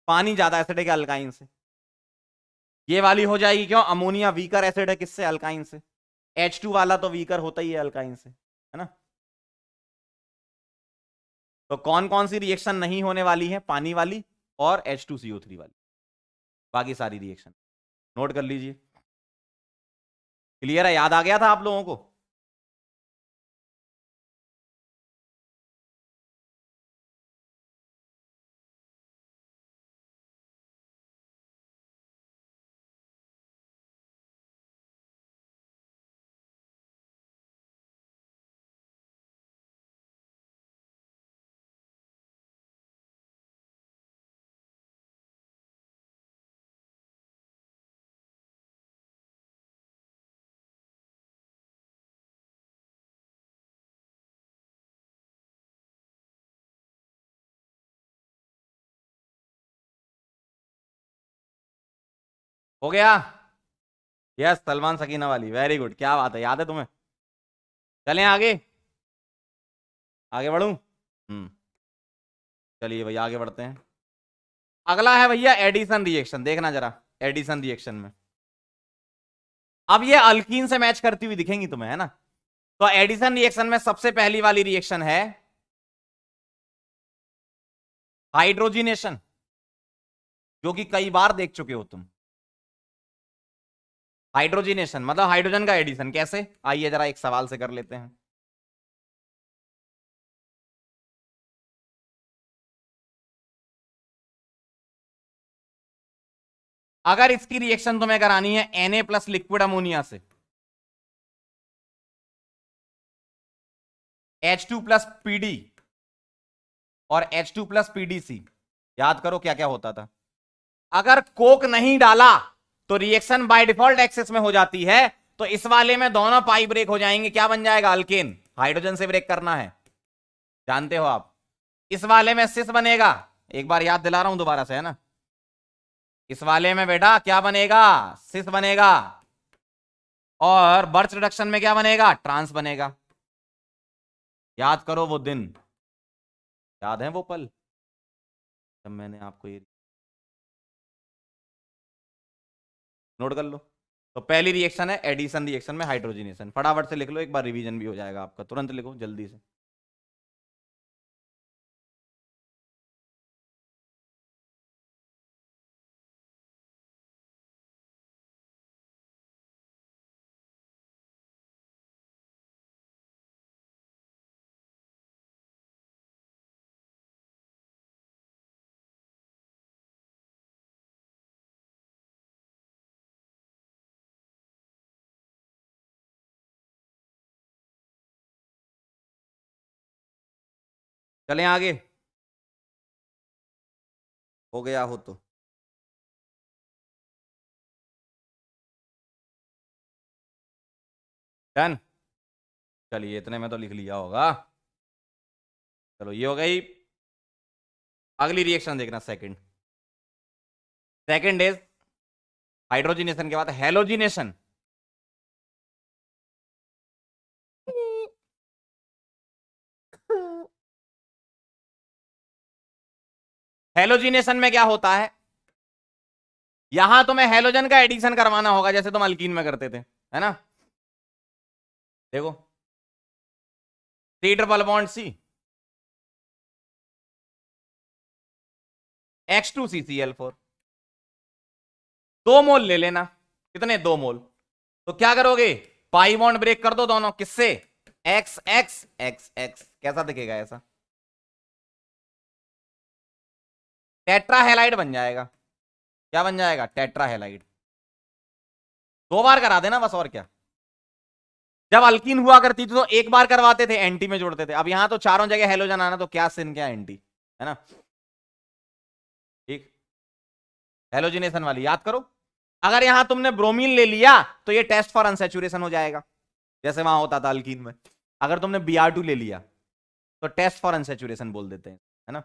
पानी ज्यादा एसिडिक है अल्काइन से। ये वाली हो जाएगी, क्यों, अमोनिया वीकर एसिड है, किससे, अल्काइन से। H2 वाला तो वीकर होता ही है अल्काइन से, है ना। तो कौन कौन सी रिएक्शन नहीं होने वाली है, पानी वाली और H2CO3 वाली, बाकी सारी रिएक्शन नोट कर लीजिए। क्लियर है, याद आ गया था आप लोगों को। हो गया, यस, सलमान सकीना वाली, वेरी गुड, क्या बात है, याद है तुम्हें। चलें आगे, आगे बढ़ूं। चलिए भैया आगे बढ़ते हैं। अगला है भैया एडिशन रिएक्शन, देखना जरा, एडिशन रिएक्शन में अब ये अल्कीन से मैच करती हुई दिखेंगी तुम्हें, है ना। तो एडिशन रिएक्शन में सबसे पहली वाली रिएक्शन है हाइड्रोजिनेशन, जो कि कई बार देख चुके हो तुम। हाइड्रोजिनेशन मतलब हाइड्रोजन का एडिशन, कैसे, आइए जरा एक सवाल से कर लेते हैं। अगर इसकी रिएक्शन तुम्हें करानी है Na+ लिक्विड अमोनिया से H2+PD और H2+PDC, याद करो क्या क्या होता था। अगर कोक नहीं डाला तो रिएक्शन बाय डिफॉल्ट एक्सेस में हो जाती है, तो इस वाले में दोनों पाई ब्रेक हो जाएंगे, क्या बन जाएगा, अल्केन। हाइड्रोजन से ब्रेक करना है, जानते हो आप। इस वाले में सिस बनेगा, एक बार याद दिला रहा हूं दोबारा से, है ना। इस वाले में बेटा क्या बनेगा, सिस बनेगा, और बर्च रिडक्शन में क्या बनेगा, ट्रांस बनेगा। याद करो वो दिन, याद है वो पल जब मैंने आपको ये, नोट कर लो। तो पहली रिएक्शन है एडिशन रिएक्शन में हाइड्रोजनेशन, फटाफट से लिख लो, एक बार रिवीजन भी हो जाएगा आपका, तुरंत लिखो जल्दी से। चलें आगे, हो गया हो तो। डन। चलिए इतने में तो लिख लिया होगा। चलो ये हो गई। अगली रिएक्शन देखना, सेकंड। सेकंड इज हाइड्रोजिनेशन के बाद हेलोजिनेशन। हेलोजिनेशन में क्या होता है, यहां तुम्हें हेलोजन का एडिशन करवाना होगा जैसे तुम अल्कीन में करते थे, है ना। देखो, C triple bond C, H2CCl4, 2 मोल ले लेना। कितने, 2 मोल। तो क्या करोगे, पाई बॉन्ड ब्रेक कर दो दोनों, किससे, एक्स एक्स एक्स एक्स। कैसा दिखेगा ऐसा, टेट्राहेलाइड बन जाएगा। क्या बन जाएगा, टेट्राहेलाइड। 2 बार करा देना बस, और क्या। जब अल्कीन हुआ करती थी तो एक बार करवाते थे, एंटी में जोड़ते थे। अब यहां तो चारों जगह हेलोजन आना, तो क्या सिन क्या एंटी, है ना। ठीक, हेलोजिनेशन वाली याद करो। अगर यहां तुमने ब्रोमीन ले लिया तो ये टेस्ट फॉर अनसेचुरेशन हो जाएगा, जैसे वहां होता था अल्कीन में। अगर तुमने Br2 ले लिया तो टेस्ट फॉर अनसेचुरेशन बोल देते हैं, है ना।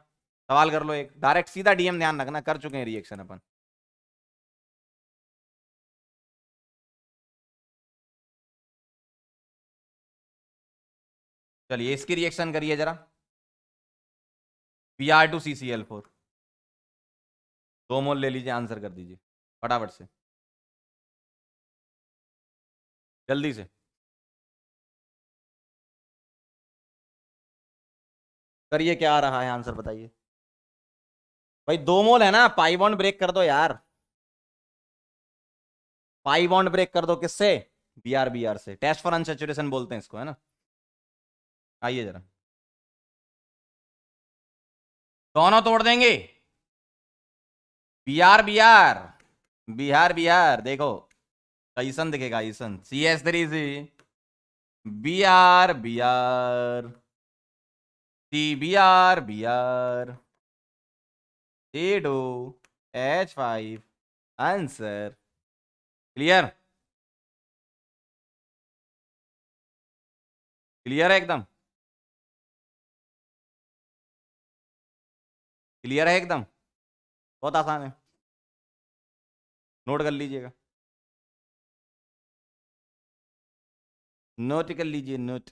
सवाल कर लो एक डायरेक्ट सीधा, डीएम ध्यान रखना, कर चुके हैं रिएक्शन अपन। चलिए इसकी रिएक्शन करिए जरा, Br2CCl4, 2 मोल ले लीजिए, आंसर कर दीजिए फटाफट से, जल्दी से करिए। क्या आ रहा है आंसर बताइए भाई। 2 मोल है ना, पाई बॉन्ड ब्रेक कर दो यार, पाई बॉन्ड ब्रेक कर दो, किससे, Br से। टेस्ट फॉर अनसेचुरेशन बोलते हैं इसको, है ना। आइए जरा, दोनों तोड़ देंगे। Br बिहार बिहार देखो, ईसन दिखेगा, ईसन CH3C, Br Br C2H5, answer clear. Clear है एकदम, क्लियर है एकदम, बहुत आसान है, नोट कर लीजिएगा, नोट कर लीजिए, नोट।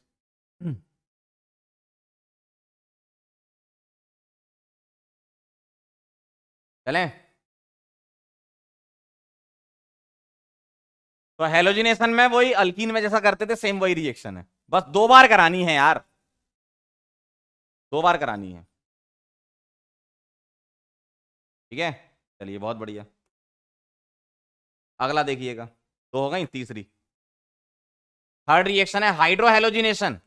चलें, तो हेलोजिनेशन में वही अल्कीन में जैसा करते थे, सेम वही रिएक्शन है, बस 2 बार करानी है यार, 2 बार करानी है। ठीक है, चलिए बहुत बढ़िया। अगला देखिएगा, तो हो गई तीसरी। थर्ड रिएक्शन है हाइड्रोहेलोजिनेशन।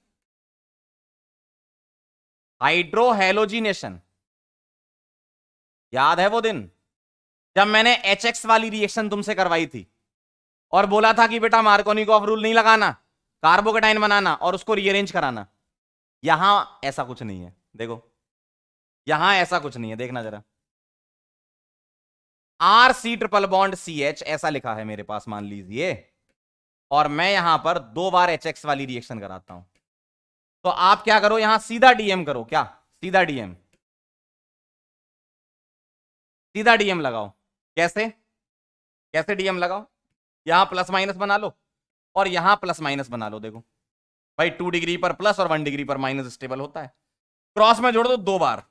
हाइड्रोहेलोजिनेशन, याद है वो दिन जब मैंने HX वाली रिएक्शन तुमसे करवाई थी और बोला था कि बेटा मार्कोनिकॉफ रूल नहीं लगाना, कार्बोकेटाइन बनाना और उसको रीअरेंज कराना। यहां ऐसा कुछ नहीं है, देखो यहां ऐसा कुछ नहीं है, देखना जरा। RC ट्रिपल बॉन्ड CH ऐसा लिखा है मेरे पास, मान लीजिए, और मैं यहां पर 2 बार HX वाली रिएक्शन कराता हूं। तो आप क्या करो, यहां सीधा डीएम करो, क्या, सीधा डीएम, सीधा डीएम लगाओ। कैसे, कैसे डीएम लगाओ, यहां प्लस माइनस बना लो और यहां प्लस माइनस बना लो। देखो भाई, 2 डिग्री पर प्लस और 1 डिग्री पर माइनस स्टेबल होता है। क्रॉस में जोड़ दो 2 बार,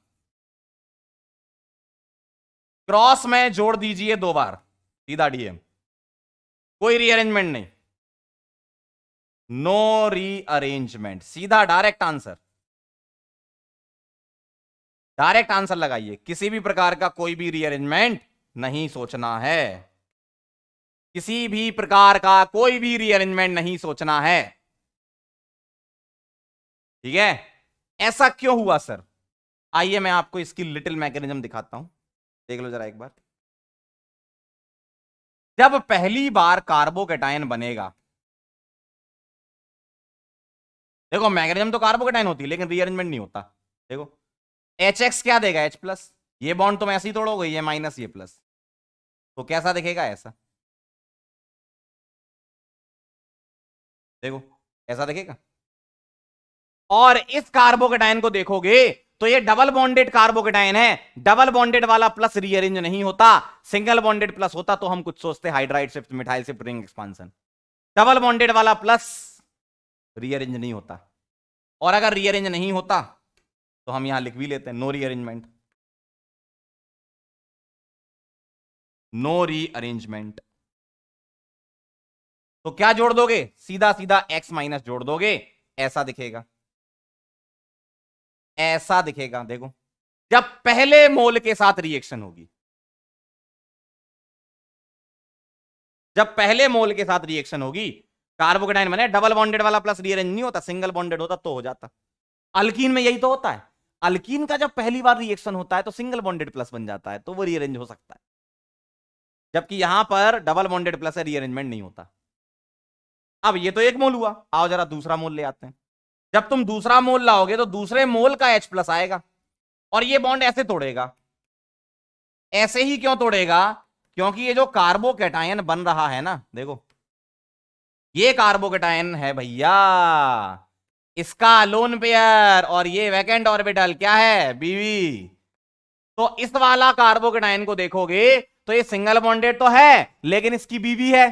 क्रॉस में जोड़ दीजिए 2 बार, सीधा डीएम, कोई रीअरेंजमेंट नहीं, नो रीअरेंजमेंट, सीधा डायरेक्ट आंसर, डायरेक्ट आंसर लगाइए, किसी भी प्रकार का कोई भी रीअरेंजमेंट नहीं सोचना है, किसी भी प्रकार का कोई भी रीअरेंजमेंट नहीं सोचना है। ठीक है, ऐसा क्यों हुआ सर, आइए मैं आपको इसकी लिटिल मैकेनिज्म दिखाता हूं, देख लो जरा एक बार। जब पहली बार कार्बोकेटाइन बनेगा, देखो मैकेनिज्म तो कार्बोकेटाइन होती है लेकिन रीअरेंजमेंट नहीं होता। देखो एच एक्स क्या देगा, एच प्लस। ये बॉन्ड तुम ऐसे ही तोड़ोगे, ये माइनस ये प्लस, तो कैसा दिखेगा, ऐसा। देखो ऐसा दिखेगा। और इस कार्बोकेटाइन को देखोगे तो ये डबल बॉन्डेड कार्बोकेटाइन है, डबल बॉन्डेड वाला प्लस रीअरेंज नहीं होता, सिंगल बॉन्डेड प्लस होता तो हम कुछ सोचते hydride shift, methyl shift, ring expansion. Double bonded वाला प्लस रीअरेंज नहीं होता, और अगर रीअरेंज नहीं होता तो हम यहां लिख भी लेते हैं नो रीअरेंजमेंट, नो रीअरेंजमेंट। तो क्या जोड़ दोगे, सीधा सीधा एक्स माइनस जोड़ दोगे, ऐसा दिखेगा, ऐसा दिखेगा। देखो जब पहले मोल के साथ रिएक्शन होगी, जब पहले मोल के साथ रिएक्शन होगी, कार्बोकेटाइन बने, डबल बॉन्डेड वाला प्लस रीअरेंज नहीं होता, सिंगल बॉन्डेड होता तो हो जाता। अल्कीन में यही तो होता है, अल्कीन का जब पहली बार रिएक्शन होता है तो सिंगल बॉन्डेड प्लस बन जाता है, तो वो रीअरेंज हो सकता है, जबकि यहां पर डबल बॉन्डेड प्लस है, रीअरेंजमेंट नहीं होता। अब ये तो एक मोल हुआ, आओ जरा दूसरा मोल ले आते हैं। जब तुम दूसरा मोल लाओगे तो दूसरे मोल का H प्लस आएगा, और ये बॉन्ड ऐसे तोड़ेगा। ऐसे ही क्यों तोड़ेगा, क्योंकि ये जो कार्बोकेटायन बन रहा है ना, देखो ये कार्बोकेटायन है भैया, इसका लोन पेयर, और ये वैकेंट ऑर्बिटल क्या है, बीवी। तो इस वाला कार्बोकेटायन को देखोगे तो ये सिंगल बॉन्डेड तो है, लेकिन इसकी बीवी है,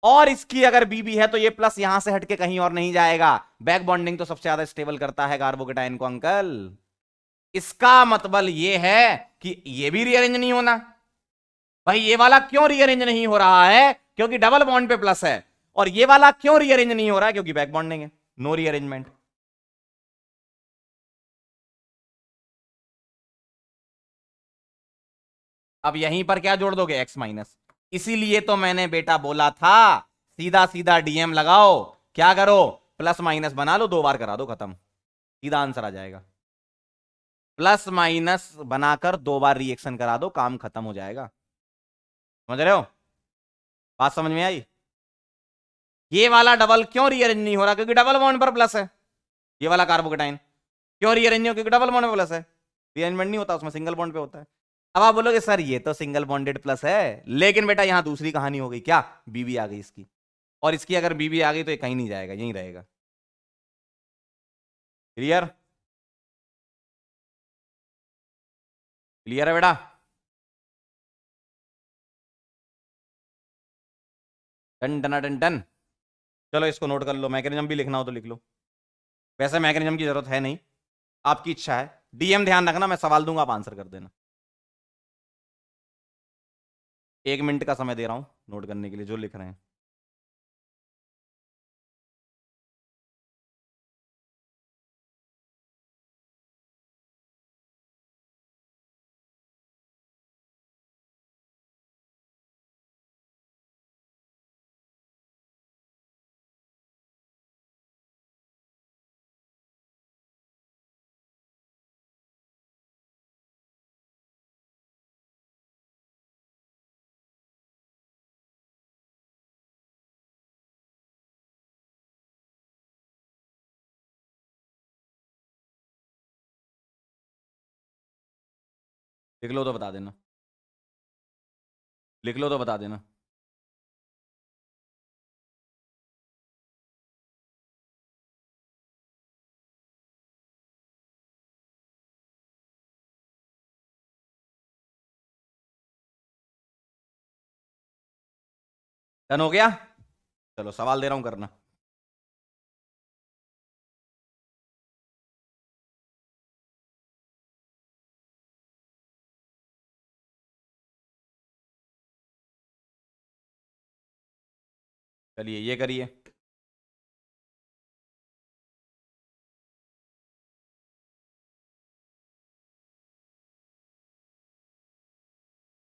और इसकी अगर बीबी है तो ये प्लस यहां से हटके कहीं और नहीं जाएगा। बैक बॉन्डिंग तो सबसे ज्यादा स्टेबल करता है कार्बोकेटाइन को अंकल। इसका मतलब ये है कि ये भी रीअरेंज नहीं होना। भाई ये वाला क्यों रीअरेंज नहीं हो रहा है, क्योंकि डबल बॉन्ड पे प्लस है, और ये वाला क्यों रीअरेंज नहीं हो रहा है, क्योंकि बैक बॉन्डिंग है, नो रीअरेंजमेंट। अब यहीं पर क्या जोड़ दोगे, एक्स माइनस। इसीलिए तो मैंने बेटा बोला था सीधा सीधा डीएम लगाओ, क्या करो, प्लस माइनस बना लो, 2 बार करा दो, खत्म, सीधा आंसर आ जाएगा। प्लस माइनस बनाकर 2 बार रिएक्शन करा दो, काम खत्म हो जाएगा। समझ रहे हो, बात समझ में आई। ये वाला डबल क्यों रीअरेंज नहीं हो रहा, क्योंकि डबल बॉन्ड पर प्लस है। ये वाला कार्बोकेटाइन क्यों रीअरेंज नहीं हो, क्योंकि डबल बॉन्ड पे प्लस है, रीअरेंजमेंट नहीं होता उसमें, सिंगल बॉन्ड पे होता है। अब आप बोलोगे सर ये तो सिंगल बॉन्डेड प्लस है, लेकिन बेटा यहां दूसरी कहानी हो गई, क्या, बीबी आ गई इसकी, और इसकी अगर बीबी आ गई तो ये कहीं नहीं जाएगा, यहीं रहेगा। क्लियर, क्लियर है बेटा। Done done done done. चलो इसको नोट कर लो, मैकेनिज्म भी लिखना हो तो लिख लो, वैसे मैकेनिज्म की जरूरत है नहीं, आपकी इच्छा है। डीएम ध्यान रखना, मैं सवाल दूंगा आप आंसर कर देना। 1 मिनट का समय दे रहा हूं नोट करने के लिए जो लिख रहे हैं। लिख लो तो बता देना, लिख लो तो बता देना। डन हो गया, चलो सवाल दे रहा हूं करना। चलिए ये करिए।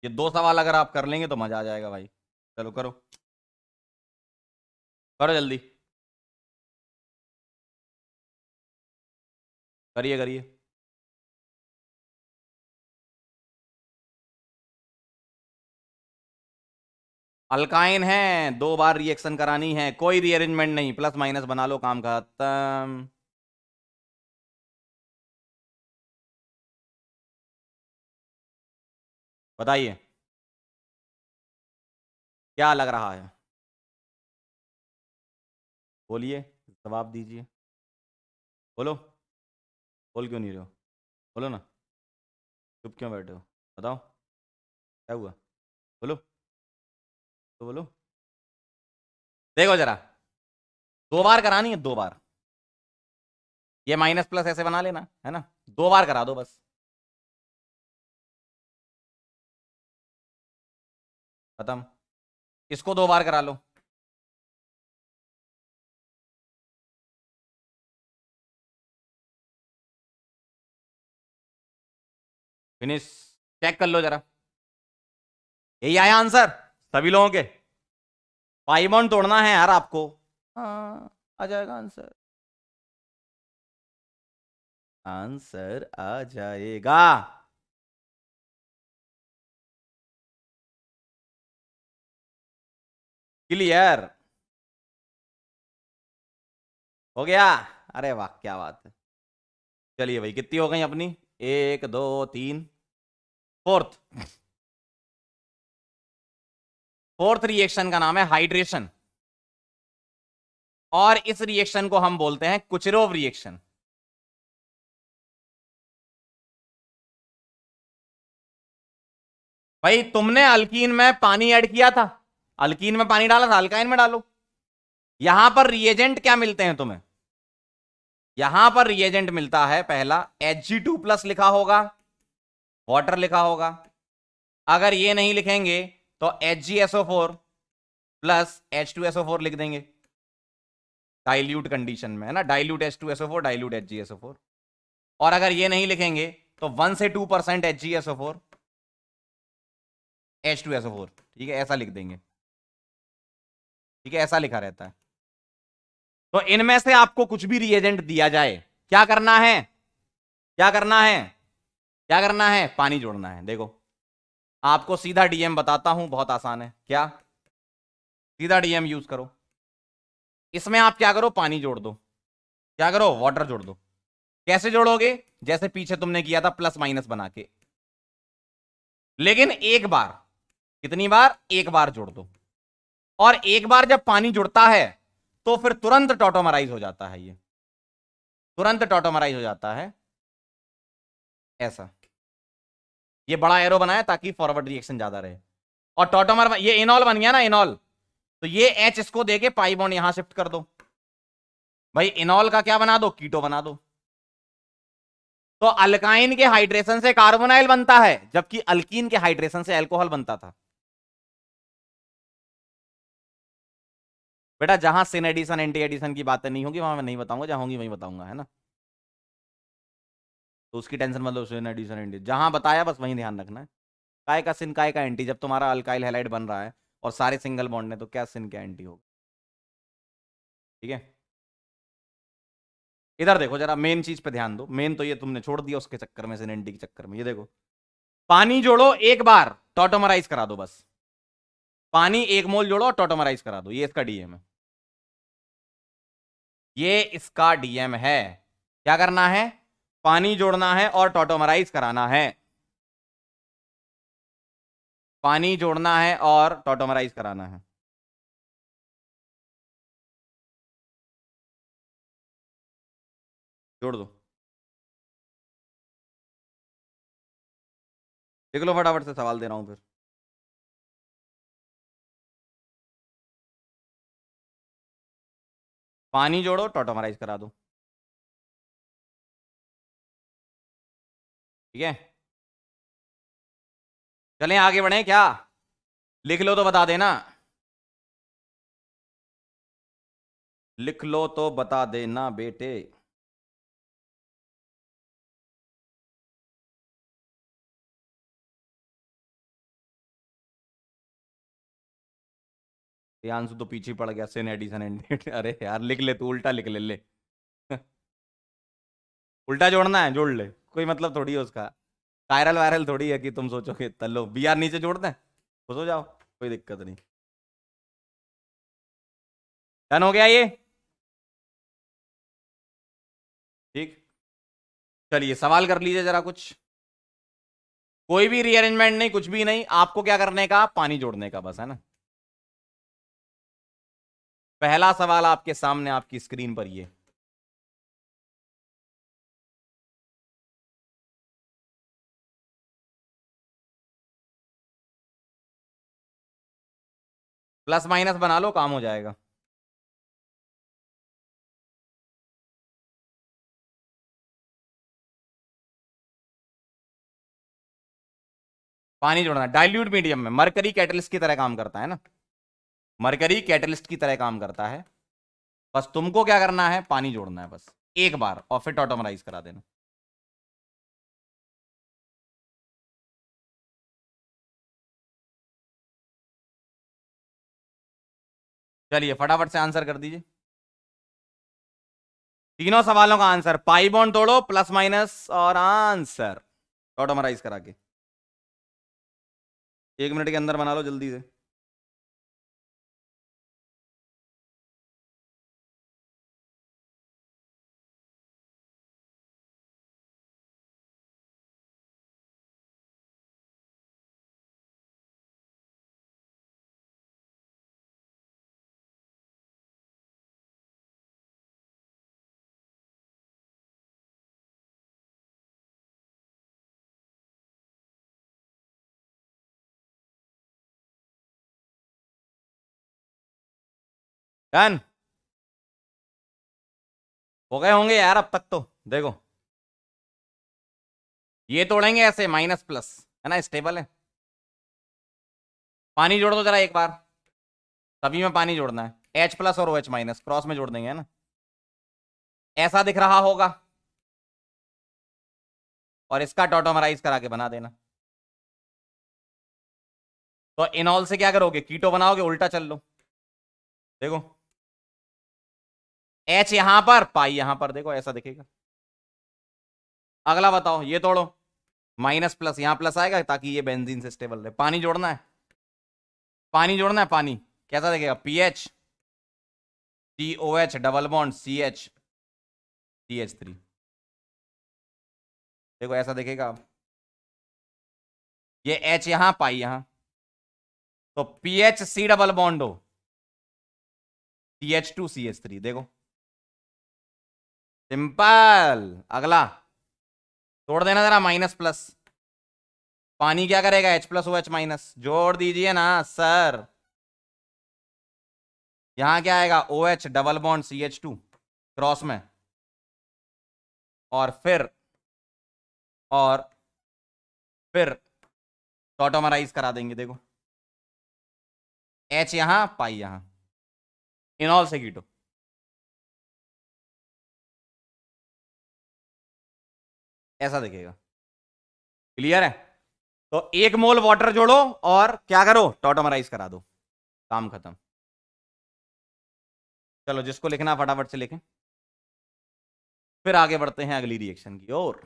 ये 2 सवाल अगर आप कर लेंगे तो मजा आ जाएगा भाई। चलो करो, करो जल्दी, करिए करिए। अल्काइन है, 2 बार रिएक्शन करानी है, कोई रीअरेंजमेंट नहीं, प्लस माइनस बना लो, काम खत्म। बताइए क्या लग रहा है, बोलिए, जवाब दीजिए। बोलो, बोल क्यों नहीं रहे हो, बोलो ना, चुप क्यों बैठे हो, बताओ क्या हुआ, बोलो, तो बोलो। देखो जरा, 2 बार करानी है, 2 बार। ये माइनस प्लस ऐसे बना लेना है ना, 2 बार करा दो बस, खत्म। इसको 2 बार करा लो, फिनिश। चेक कर लो जरा, यही आया आंसर सभी लोगों के। पाई बॉन्ड तोड़ना है यार आपको। हाँ, आ जाएगा आंसर, आंसर आ जाएगा। क्लियर, हो गया। अरे वाह, क्या बात है। चलिए भाई, कितनी हो गई अपनी, 1 2 3, फोर्थ। फोर्थ रिएक्शन का नाम है हाइड्रेशन, और इस रिएक्शन को हम बोलते हैं कुचरोव रिएक्शन। भाई तुमने अल्कीन में पानी ऐड किया था, अल्कीन में पानी डाला था, अल्काइन में डालो। यहां पर रिएजेंट क्या मिलते हैं तुम्हें, यहां पर रिएजेंट मिलता है पहला Hg2+ लिखा होगा, वाटर लिखा होगा। अगर ये नहीं लिखेंगे तो HgSO4 + H2SO4 लिख देंगे, डाइल्यूट कंडीशन में है ना, डाइल्यूट H2SO4 डाइल्यूट HgSO4। और अगर ये नहीं लिखेंगे तो 1 से 2% HgSO4 H2SO4, ठीक है, ऐसा लिख देंगे। ठीक है, ऐसा लिखा रहता है। तो इनमें से आपको कुछ भी रिएजेंट दिया जाए, क्या करना है, क्या करना है, क्या करना है, पानी जोड़ना है। देखो, आपको सीधा डीएम बताता हूं, बहुत आसान है। क्या, सीधा डीएम यूज करो। इसमें आप क्या करो, पानी जोड़ दो, क्या करो, वाटर जोड़ दो। कैसे जोड़ोगे, जैसे पीछे तुमने किया था प्लस माइनस बना के, लेकिन एक बार, कितनी बार, एक बार जोड़ दो। और एक बार जब पानी जुड़ता है तो फिर तुरंत टॉटोमराइज हो जाता है, ये तुरंत टॉटोमराइज हो जाता है, ऐसा। ये बड़ा एरो बनाया ताकि फॉरवर्ड रिएक्शन ज्यादा रहे। और टॉटोमर, ये इनॉल बन गया ना, इनॉल, तो ये एच इसको देके पाई बॉन्ड यहां शिफ्ट कर दो। भाई इनॉल का क्या बना दो, कीटो बना दो। तो अल्काइन के हाइड्रेशन से कार्बोनाइल बनता है, जबकि अल्कीन के हाइड्रेशन से अल्कोहल बनता था। बेटा जहां सिन एडिशन एंटी एडिशन की बातें नहीं होगी वहां मैं नहीं बताऊंगा, जहां होंगी वहीं बताऊंगा, है ना। तो उसकी टेंशन मतलब, सिन एडिशन एंटी जहां बताया बस वहीं ध्यान रखना है। काय का सिन, काय का एंटी, जब तुम्हारा अल्काइल हैलाइड बन रहा है और सारे सिंगल बॉन्ड है तो क्या सिन क्या एंटी होगा। ठीक है, इधर देखो जरा, मेन चीज पे ध्यान दो। मेन तो ये तुमने छोड़ दिया उसके चक्कर में, सिन एंटी के चक्कर में। ये देखो, पानी जोड़ो एक बार, टॉटोमराइज करा दो बस। पानी 1 मोल जोड़ो और टॉटोमराइज करा दो, ये इसका डीएम है, ये इसका डीएम है। क्या करना है, पानी जोड़ना है और टॉटोमराइज कराना है, पानी जोड़ना है और टॉटोमराइज कराना है। जोड़ दो, देख लो फटाफट से, सवाल दे रहा हूं फिर। पानी जोड़ो, टॉटोमराइज करा दो। ठीक है, चलें आगे बढ़े क्या, लिख लो तो बता देना, लिख लो तो बता देना बेटे। आंसू तो पीछे पड़ गया, सिन एडिशन एंड अरे यार लिख ले तू, उल्टा लिख ले। उल्टा जोड़ना है, जोड़ ले, कोई मतलब थोड़ी है उसका। कायरल वायरल थोड़ी है कि तुम सोचोगे तल्लो बी आर नीचे जोड़ दें, खुश हो जाओ, कोई दिक्कत नहीं। डन हो गया ये, ठीक। चलिए सवाल कर लीजिए जरा कुछ, कोई भी रीअरेंजमेंट नहीं, कुछ भी नहीं, आपको क्या करने का, पानी जोड़ने का बस, है ना। पहला सवाल आपके सामने आपकी स्क्रीन पर ये। प्लस माइनस बना लो, काम हो जाएगा। पानी जोड़ना, डाइल्यूट मीडियम में मरकरी कैटलिस्ट की तरह काम करता है ना, मरकरी कैटलिस्ट की तरह काम करता है। बस तुमको क्या करना है, पानी जोड़ना है बस एक बार, और फिर ऑटोमराइज करा देना। चलिए फटाफट से आंसर कर दीजिए तीनों सवालों का आंसर। पाई बॉन्ड तोड़ो, प्लस माइनस और आंसर ऑटोमराइज करा के 1 मिनट के अंदर बना लो जल्दी से। डन हो गए होंगे यार अब तक तो। देखो ये तोड़ेंगे ऐसे माइनस प्लस, है ना, स्टेबल है। पानी जोड़ दो जरा एक बार, सभी में पानी जोड़ना है, H प्लस और OH माइनस क्रॉस में जोड़ देंगे, है ना। ऐसा दिख रहा होगा, और इसका टॉटोमराइज करा के बना देना। तो इनॉल से क्या करोगे, कीटो बनाओगे, उल्टा चल लो। देखो H यहां पर, पाई यहां पर, देखो ऐसा दिखेगा। अगला बताओ, ये तोड़ो, माइनस प्लस यहां प्लस आएगा ताकि ये बेंजीन से स्टेबल रहे। पानी जोड़ना है, पानी जोड़ना है, पानी कैसा दिखेगा, PH COH double bond CH CH3, देखो ऐसा दिखेगा। अब ये H यहां, पाई यहां, तो PHC डबल बॉन्ड हो CH2 CH3, देखो सिंपल। अगला तोड़ देना जरा, माइनस प्लस, पानी क्या करेगा, H प्लस OH माइनस, जोड़ दीजिए ना सर। यहां क्या आएगा, OH double bond CH2 cross में, और फिर ऑटोमराइज करा देंगे। देखो H यहां, पाई यहां, इनॉल से कीटो, ऐसा दिखेगा। क्लियर है। तो 1 मोल वाटर जोड़ो और क्या करो, टॉटोमराइज करा दो, काम खत्म। चलो जिसको लिखना फटाफट से लिखें, फिर आगे बढ़ते हैं अगली रिएक्शन की ओर।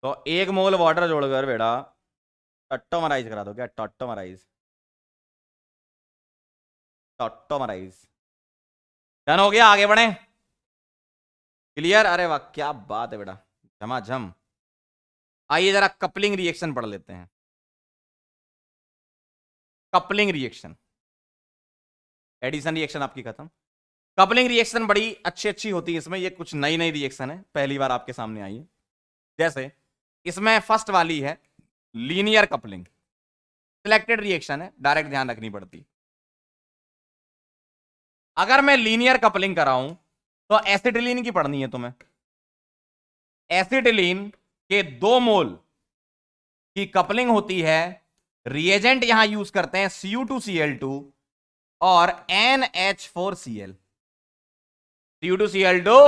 तो 1 मोल वाटर जोड़कर बेटा टॉटोमराइज करा दो, क्या टॉटोमराइज, टॉटोमराइज डन हो गया, आगे बढ़े। क्लियर, अरे वाह क्या बात है बेटा, झमाझम। आइए जरा कपलिंग रिएक्शन पढ़ लेते हैं। कपलिंग रिएक्शन, एडिशन रिएक्शन आपकी खत्म। कपलिंग रिएक्शन बड़ी अच्छी अच्छी होती है, इसमें ये कुछ नई नई रिएक्शन है, पहली बार आपके सामने आई है। जैसे इसमें फर्स्ट वाली है लीनियर कपलिंग, सिलेक्टेड रिएक्शन है, डायरेक्ट ध्यान रखनी पड़ती। अगर मैं लीनियर कपलिंग कराऊं तो एसिटिलीन की पढ़नी है तुम्हें। एसिटिलीन के 2 मोल की कपलिंग होती है, रिएजेंट यहां यूज करते हैं Cu2Cl2 और NH4Cl, Cu2Cl2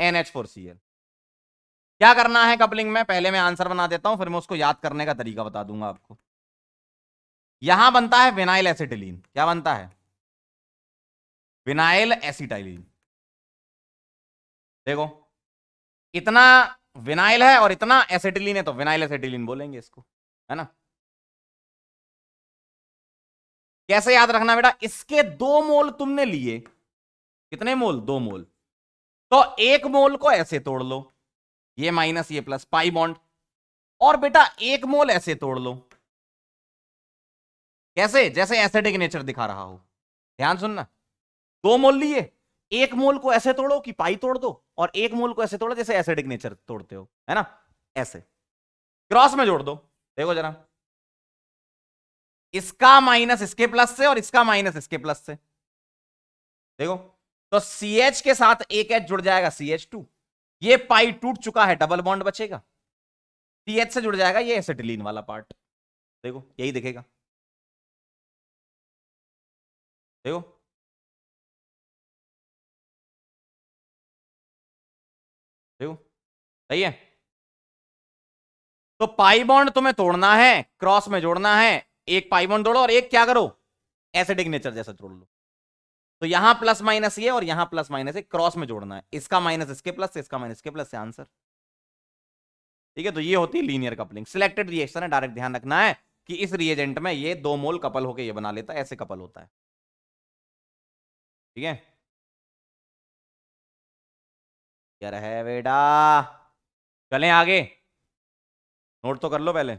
NH4Cl। क्या करना है कपलिंग में, पहले मैं आंसर बना देता हूं, फिर मैं उसको याद करने का तरीका बता दूंगा आपको। यहां बनता है विनाइल एसिटिलीन, क्या बनता है, विनाइल एसिटाइलिन। देखो इतना विनाइल है और इतना एसिटिलीन है, तो विनाइल एसिटिलीन बोलेंगे इसको, है ना। कैसे याद रखना बेटा, इसके 2 मोल तुमने लिए, कितने मोल, 2 मोल, तो 1 मोल को ऐसे तोड़ लो, ये माइनस ये प्लस, पाई बॉन्ड, और बेटा 1 मोल ऐसे तोड़ लो, कैसे, जैसे एसिडिक नेचर दिखा रहा हो, ध्यान सुनना, 2 मोल लिए, 1 मोल को ऐसे तोड़ो कि पाई तोड़ दो, और 1 मोल को ऐसे तोड़ो जैसे एसिडिक नेचर तोड़ते हो, है ना, ऐसे क्रॉस में जोड़ दो, देखो जरा, इसका माइनस इसके प्लस से और इसका माइनस इसके प्लस से, देखो, तो CH के साथ एक H जुड़ जाएगा CH2, ये पाई टूट चुका है, डबल बॉन्ड बचेगा, CH से जुड़ जाएगा ये एसिटिलीन वाला पार्ट, देखो यही दिखेगा, देखो, देखो, सही है। तो पाई बॉन्ड तुम्हें तोड़ना है, क्रॉस में जोड़ना है, एक पाई बॉन्ड तोड़ो और एक क्या करो, एसिडिक नेचर जैसा जोड़ लो, तो यहां प्लस माइनस ये और यहां प्लस माइनस ये, क्रॉस में जोड़ना है, इसका माइनस इसके प्लस से, इसका माइनस इसके प्लस से, आंसर, ठीक है। तो ये होती है लीनियर कपलिंग, सिलेक्टेड रिएक्शन है, डायरेक्ट ध्यान रखना है कि इस रिएजेंट में ये 2 मोल कपल होकर ये बना लेता है, ऐसे कपल होता है, ठीक है। क्या है बेटा, चलें आगे, नोट तो कर लो पहले,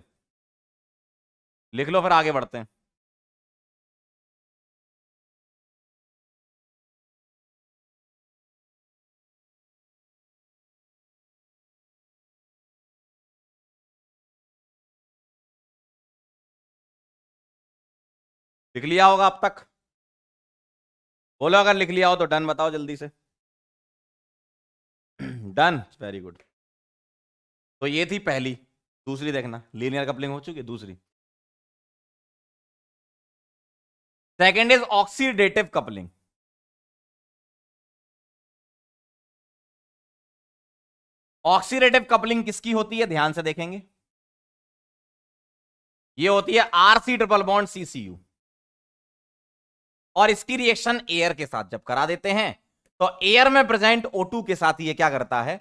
लिख लो फिर आगे बढ़ते हैं। लिख लिया होगा अब तक, बोलो अगर लिख लिया हो तो डन बताओ जल्दी से। Done, very good. तो ये थी पहली, दूसरी देखना, लीनियर कपलिंग हो चुकी है, दूसरी, second is oxidative coupling. Oxidative coupling किसकी होती है, ध्यान से देखेंगे, ये होती है RC ट्रिपल बॉन्ड CCU, और इसकी रिएक्शन एयर के साथ जब करा देते हैं तो एयर में प्रेजेंट O2 के साथ ये क्या करता है,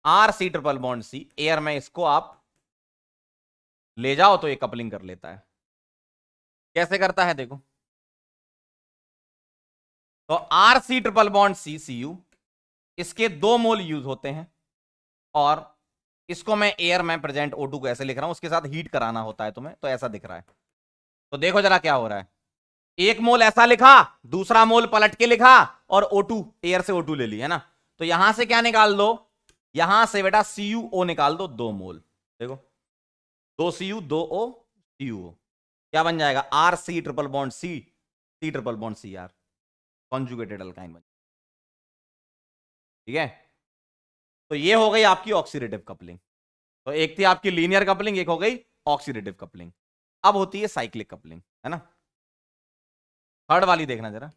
RC triple bond C, air में इसको आप ले जाओ तो ये कपलिंग कर लेता है, कैसे करता है देखो, तो RC ट्रिपल बॉन्ड CCU, इसके 2 मोल यूज होते हैं, और इसको मैं एयर में प्रेजेंट O2 को ऐसे लिख रहा हूं, उसके साथ हीट कराना होता है तुम्हें, तो ऐसा दिख रहा है, तो देखो जरा क्या हो रहा है, 1 मोल ऐसा लिखा, दूसरा मोल पलट के लिखा, और O2 एयर से O2 ले ली, है ना, तो यहां से क्या निकाल दो, यहां से बेटा CuO निकाल दो, 2 मोल, देखो 2 Cu 2O CuO, क्या बन जाएगा, RC triple bond C triple bond Cr, conjugated alkyne बन, ठीक है। तो ये हो गई आपकी ऑक्सीडेटिव कपलिंग, तो एक थी आपकी लीनियर कपलिंग, एक हो गई ऑक्सीडेटिव कपलिंग, अब होती है साइक्लिक कपलिंग, है ना, थर्ड वाली देखना जरा,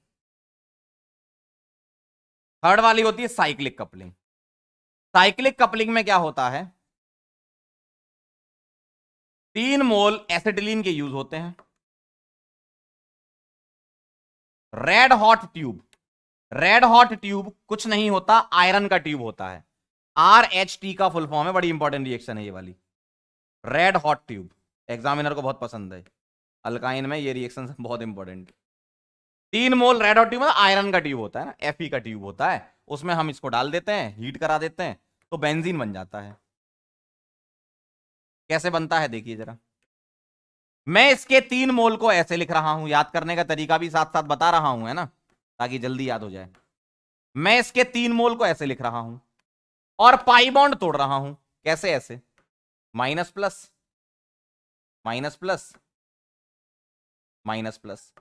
थर्ड वाली होती है साइक्लिक कपलिंग। साइक्लिक कपलिंग में क्या होता है, 3 मोल एसिटिलीन के यूज होते हैं, red hot tube, red hot tube कुछ नहीं होता, आयरन का ट्यूब होता है, RHT का फुल फॉर्म है, बड़ी इंपॉर्टेंट रिएक्शन है ये वाली, रेड हॉट ट्यूब, एग्जामिनर को बहुत पसंद है, अल्काइन में ये रिएक्शन बहुत इंपॉर्टेंट, 3 मोल रेड हॉट ट्यूब मतलब आयरन का ट्यूब होता है ना, Fe का ट्यूब होता है, उसमें हम इसको डाल देते हैं, हीट करा देते हैं, तो बेंजीन बन जाता है, कैसे बनता है देखिए जरा, मैं इसके 3 मोल को ऐसे लिख रहा हूं, याद करने का तरीका भी साथ साथ बता रहा हूं, है ना, ताकि जल्दी याद हो जाए, मैं इसके 3 मोल को ऐसे लिख रहा हूं, और पाई बॉन्ड तोड़ रहा हूं, कैसे, ऐसे minus plus minus plus minus plus,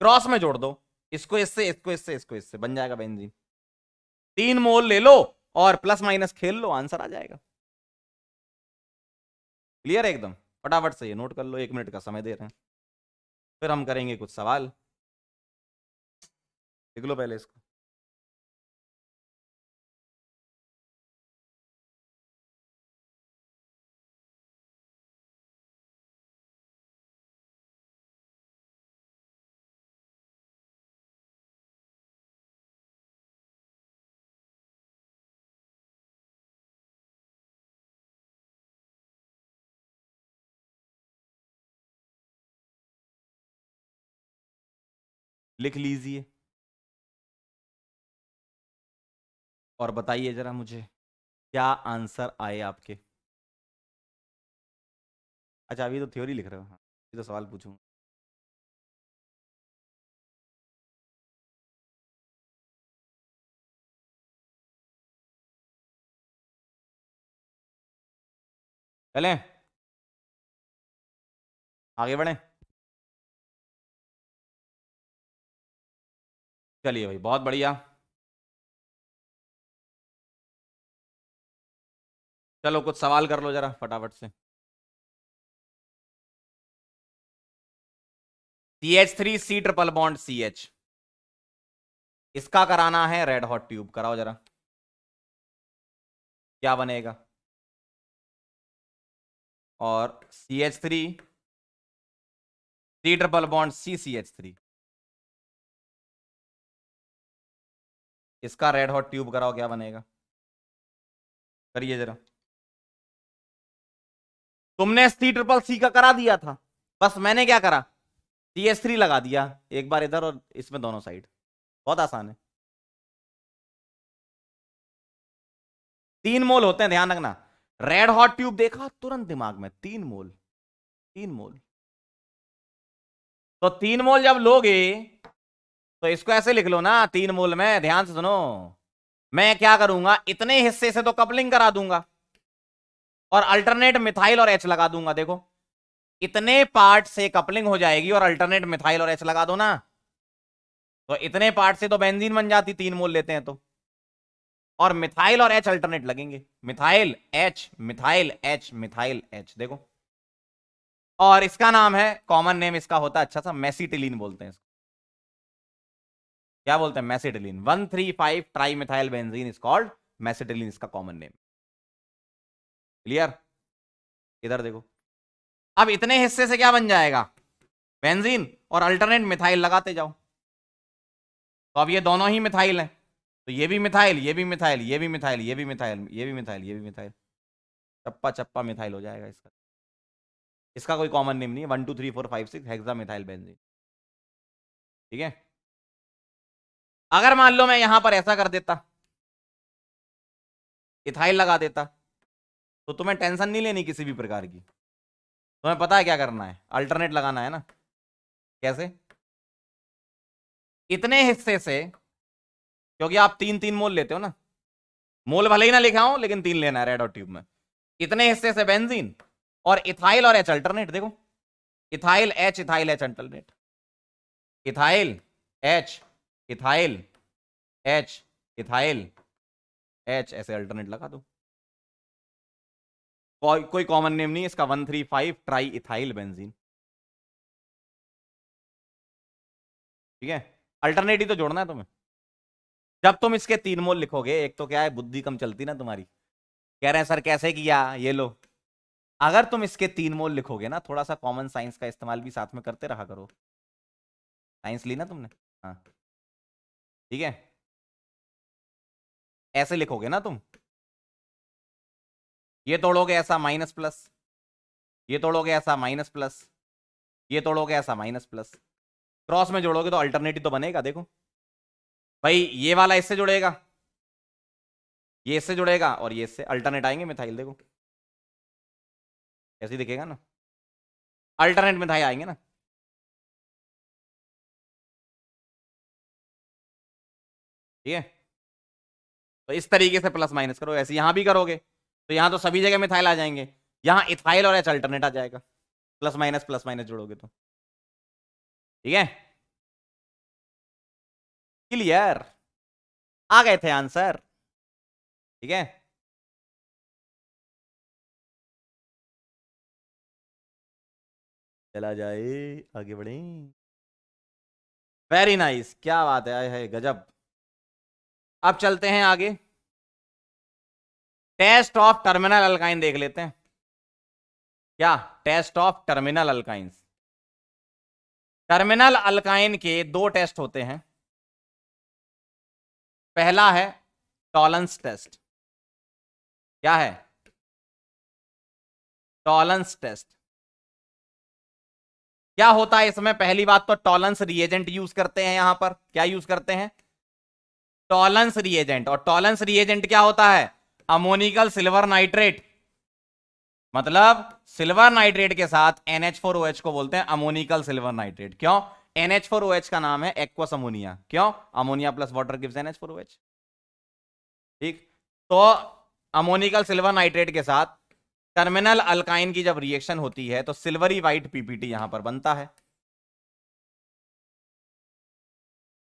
cross में जोड़ दो, इसको इससे, इसको इससे, इसको इससे, बन जाएगा बेंजीन, 3 मोल ले लो और प्लस माइनस खेल लो, आंसर आ जाएगा, क्लियर है एकदम, फटाफट से ये नोट कर लो, 1 मिनट का समय दे रहे हैं, फिर हम करेंगे कुछ सवाल, लिख लो पहले इसको। लिख लीजिए और बताइए जरा मुझे क्या आंसर आए आपके। अच्छा अभी तो थ्योरी लिख रहे हो, हाँ ये तो सवाल पूछूं। चलें आगे बढ़ें। चलिए भाई बहुत बढ़िया। चलो कुछ सवाल कर लो जरा फटाफट से। CH3C ट्रिपल बॉन्ड CH, इसका कराना है रेड हॉट ट्यूब, कराओ जरा क्या बनेगा। और CH3C ट्रिपल बॉन्ड CCH3, इसका रेड हॉट ट्यूब कराओ क्या बनेगा, करिए जरा। तुमने C ट्रिपल C का करा दिया था, बस मैंने क्या करा, CH3 लगा दिया एक बार इधर और इसमें दोनों साइड, बहुत आसान है। 3 मोल होते हैं ध्यान रखना। रेड हॉट ट्यूब देखा तुरंत दिमाग में, 3 मोल, 3 मोल। तो 3 मोल जब लोगे तो इसको ऐसे लिख लो ना, 3 मोल में, ध्यान से सुनो। मैं क्या करूंगा, इतने हिस्से से तो कपलिंग करा दूंगा और अल्टरनेट मिथाइल और एच लगा दूंगा। देखो इतने पार्ट से कपलिंग हो जाएगी और अल्टरनेट मिथाइल और एच लगा दो ना, तो इतने पार्ट से तो बेंजीन बन जाती, 3 मोल लेते हैं तो। और मिथाइल और एच अल्टरनेट लगेंगे, methyl H methyl H methyl H, देखो। और इसका नाम है, कॉमन नेम इसका होता है अच्छा सा, मेसिटिलीन बोलते हैं इसको। क्या बोलते हैं, mesitylene. 1,3,5 tri methyl benzene is called mesitylene, इसका कॉमन नेम। क्लियर। इधर देखो, अब इतने हिस्से से क्या बन जाएगा, बेंजीन, और अल्टरनेट मिथाइल लगाते जाओ। तो अब ये दोनों ही मिथाइल हैं, तो ये भी मिथाइल, ये भी मिथाइल, ये भी मिथाइल, ये भी मिथाइल, ये भी मिथाइल, ये भी मिथाइल, चप्पा चप्पा मिथाइल हो जाएगा इसका। इसका कोई कॉमन नेम नहीं है, 1 2 3 4 5 6 हेक्सा मिथाइल बेंजीन। ठीक है। अगर मान लो मैं यहां पर ऐसा कर देता, इथाइल लगा देता, तो तुम्हें टेंशन नहीं लेनी किसी भी प्रकार की। तुम्हें पता है क्या करना है, अल्टरनेट लगाना है ना। कैसे, इतने हिस्से से, क्योंकि आप 3 3 मोल लेते हो ना, मोल भले ही ना लिखा हो लेकिन 3 लेना है रेड और ट्यूब में। इतने हिस्से से बेंजीन और इथाइल और एच अल्टरनेट, देखो ethyl H alternate, ethyl H, ethyl H, ethyl H, ऐसे अल्टरनेट लगा दो। कोई कॉमन नेम नहीं इसका, 1,3,5 ट्राई इथाइल बेंजीन। ठीक है, अल्टरनेट ही तो जोड़ना है तुम्हें। जब तुम इसके 3 मोल लिखोगे, एक तो क्या है बुद्धि कम चलती ना तुम्हारी, कह रहे हैं सर कैसे किया, ये लो। अगर तुम इसके 3 मोल लिखोगे ना, थोड़ा सा कॉमन साइंस का इस्तेमाल भी साथ में करते रहा करो। साइंस ली ना तुमने, हाँ ठीक है। ऐसे लिखोगे ना तुम, ये तोड़ोगे ऐसा माइनस प्लस, ये तोड़ोगे ऐसा माइनस प्लस, ये तोड़ोगे ऐसा माइनस प्लस, क्रॉस में जोड़ोगे तो अल्टरनेटिव तो बनेगा। देखो भाई, ये वाला इससे जुड़ेगा, ये इससे जुड़ेगा, और ये इससे, अल्टरनेट आएंगे मिथाइल, देखो ऐसे ही दिखेगा ना, अल्टरनेट मिथाइल आएंगे ना। ठीक है, तो इस तरीके से प्लस माइनस करो, ऐसे यहां भी करोगे तो यहां तो सभी जगह मिथाइल आ जाएंगे, यहां इथाइल और एच अल्टरनेट आ जाएगा, प्लस माइनस जोड़ोगे तो। ठीक है, क्लियर, आ गए थे आंसर। ठीक है, चला जाए, आगे बढ़े। वेरी नाइस, क्या बात है गजब। अब चलते हैं आगे, टेस्ट ऑफ टर्मिनल अल्काइन देख लेते हैं। क्या, test of terminal alkynes. Terminal alkyne के 2 टेस्ट होते हैं। पहला है टॉलरेंस टेस्ट। क्या है, टॉलरेंस टेस्ट। क्या होता है इसमें? पहली बात तो टॉलरेंस रिएजेंट यूज करते हैं। यहां पर क्या यूज करते हैं? Tolerance reagent. और टॉलरेंस रिएजेंट क्या होता है? Ammoniacal silver nitrate. मतलब सिल्वर नाइट्रेट के साथ NH4OH को बोलते हैं अमोनिकल सिल्वर नाइट्रेट। क्यों? NH4OH का नाम है एक्वस अमोनिया। क्यों? Ammonia plus water gives NH4OH। ठीक। तो अमोनिकल सिल्वर नाइट्रेट के साथ टर्मिनल अल्काइन की जब रिएक्शन होती है तो सिल्वरी व्हाइट पीपीटी यहां पर बनता है।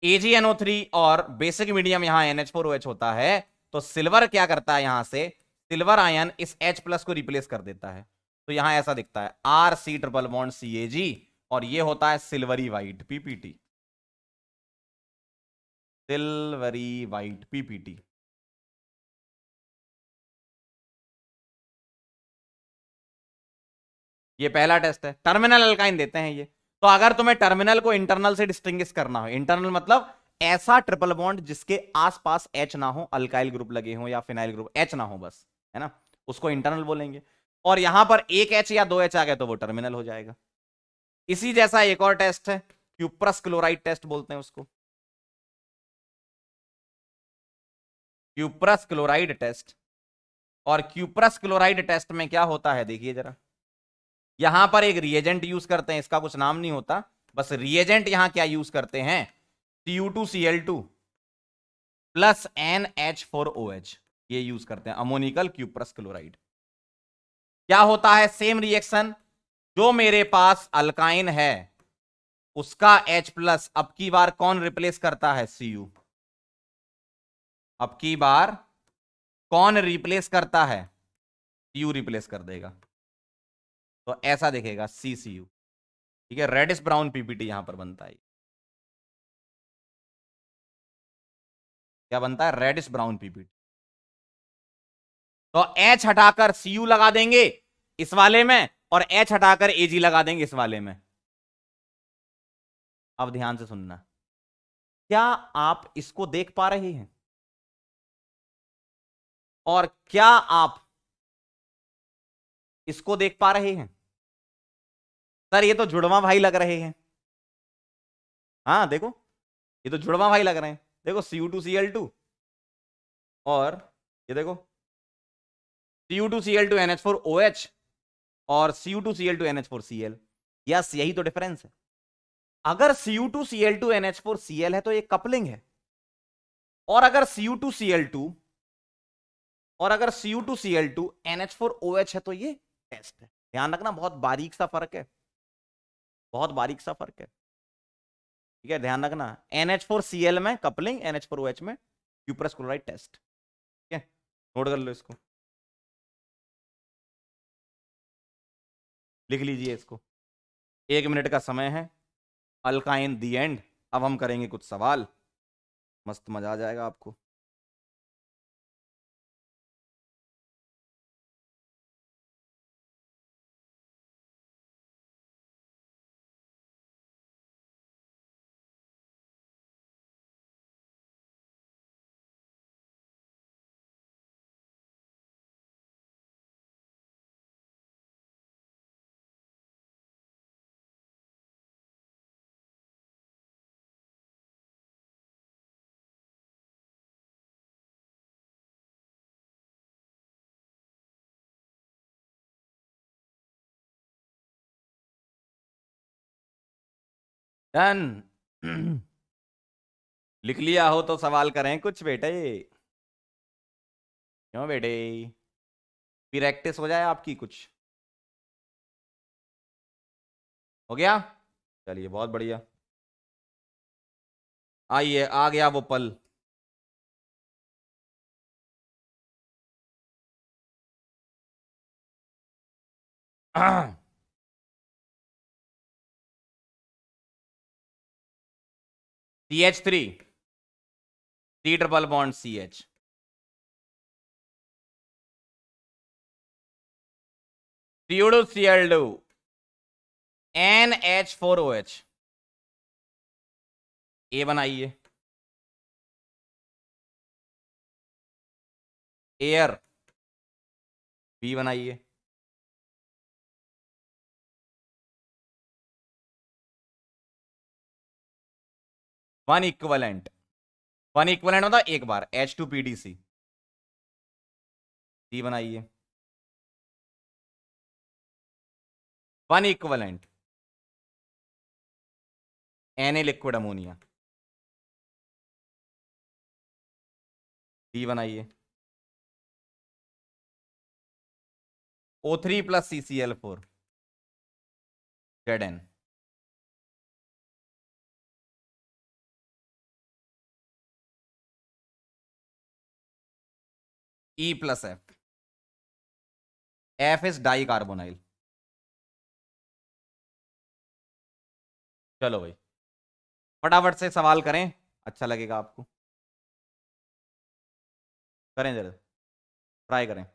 AgNO3 और बेसिक मीडियम यहां NH4OH होता है, तो सिल्वर क्या करता है? यहां से सिल्वर आयन इस H प्लस को रिप्लेस कर देता है। तो यहां ऐसा दिखता है RC ट्रिपल बॉन्ड CAG, और ये होता है silvery white PPT. Silvery white PPT. ये पहला टेस्ट है, टर्मिनल अल्काइन देते हैं ये। तो अगर तुम्हें टर्मिनल को इंटरनल से डिस्टिंग्विश करना हो, इंटरनल मतलब ऐसा ट्रिपल बॉन्ड जिसके आसपास H ना हो, अल्काइल ग्रुप लगे हो या फिनाइल ग्रुप, H ना हो बस, है ना, उसको इंटरनल बोलेंगे। और यहां पर एक H या दो H आ गए तो वो टर्मिनल हो जाएगा। इसी जैसा एक और टेस्ट है, क्यूप्रस क्लोराइड टेस्ट बोलते हैं उसको। Cuprous chloride test. और क्यूप्रस क्लोराइड टेस्ट में क्या होता है देखिए जरा। यहां पर एक रिएजेंट यूज करते हैं, इसका कुछ नाम नहीं होता, बस रिएजेंट यहां क्या यूज करते हैं? Cu2Cl2 प्लस NH4OH, ये यूज करते हैं, अमोनिकल क्यूप्रस क्लोराइड। क्या होता है? सेम रिएक्शन, जो मेरे पास अल्काइन है उसका H प्लस अब की बार कौन रिप्लेस करता है? Cu। अब की बार कौन रिप्लेस करता है? Cu रिप्लेस कर देगा। तो ऐसा दिखेगा CCU। ठीक है, रेडिश ब्राउन पीपीटी यहां पर बनता है। क्या बनता है? Reddish brown PPT. तो H हटाकर Cu लगा देंगे इस वाले में, और H हटाकर Ag लगा देंगे इस वाले में। अब ध्यान से सुनना, क्या आप इसको देख पा रहे हैं? और क्या आप इसको देख पा रहे हैं? सर ये तो जुड़वा भाई लग रहे हैं। हाँ देखो, ये तो जुड़वा भाई लग रहे हैं। देखो Cu2Cl2, और ये देखो Cu2Cl2NH4OH और Cu2Cl2NH4Cl। यस, यही तो डिफरेंस है। अगर Cu2Cl2NH4Cl है तो ये कपलिंग है, और अगर Cu2Cl2 और अगर Cu2Cl2NH4OH है तो ये टेस्ट है। ध्यान रखना, बहुत बारीक सा फर्क है, बहुत बारीक सा फर्क है। ठीक है, ध्यान रखना, NH4Cl में कपलिंग, NH4OH में क्यूप्रस क्लोराइड टेस्ट। ठीक है, नोट कर लो इसको, लिख लीजिए इसको। 1 मिनट का समय है, अल्काइन दी एंड। अब हम करेंगे कुछ सवाल, मस्त मजा आ जाएगा आपको। डन। लिख लिया हो तो सवाल करें कुछ बेटे। क्यों बेटे, प्रैक्टिस हो जाए आपकी कुछ। हो गया? चलिए बहुत बढ़िया। आइए, आ गया वो पल। CH3, C triple bond CH, Cu2Cl2 NH4OH, A बनाइए, एयर बी बनाइए, वन इक्वलेंट मतलब एक बार H2PDC सी बनाइए, one equivalent Na liquid ammonia D बनाइए, O3 plus CCl4 Zn E plus F is dicarbonyl. चलो भाई फटाफट से सवाल करें, अच्छा लगेगा आपको, करें जरा, ट्राई करें।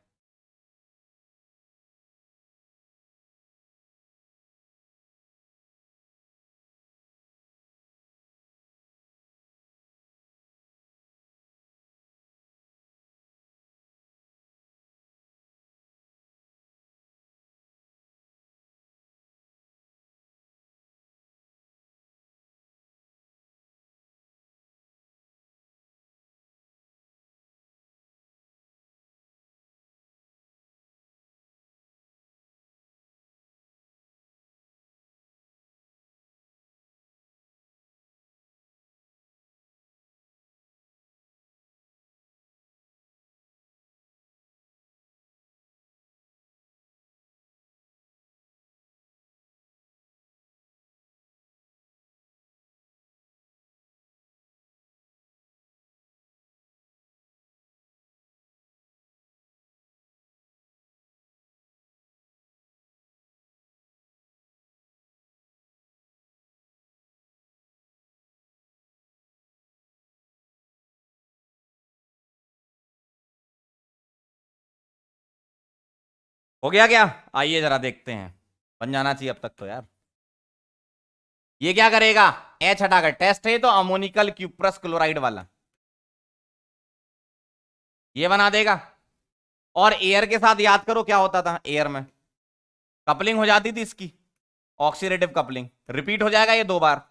हो गया क्या? आइए जरा देखते हैं, बन जाना चाहिए अब तक तो यार। ये क्या करेगा, H हटाकर, टेस्ट है तो अमोनिकल क्यूप्रस क्लोराइड वाला ये बना देगा। और एयर के साथ याद करो क्या होता था, एयर में कपलिंग हो जाती थी इसकी, ऑक्सीडेटिव कपलिंग, रिपीट हो जाएगा ये दो बार।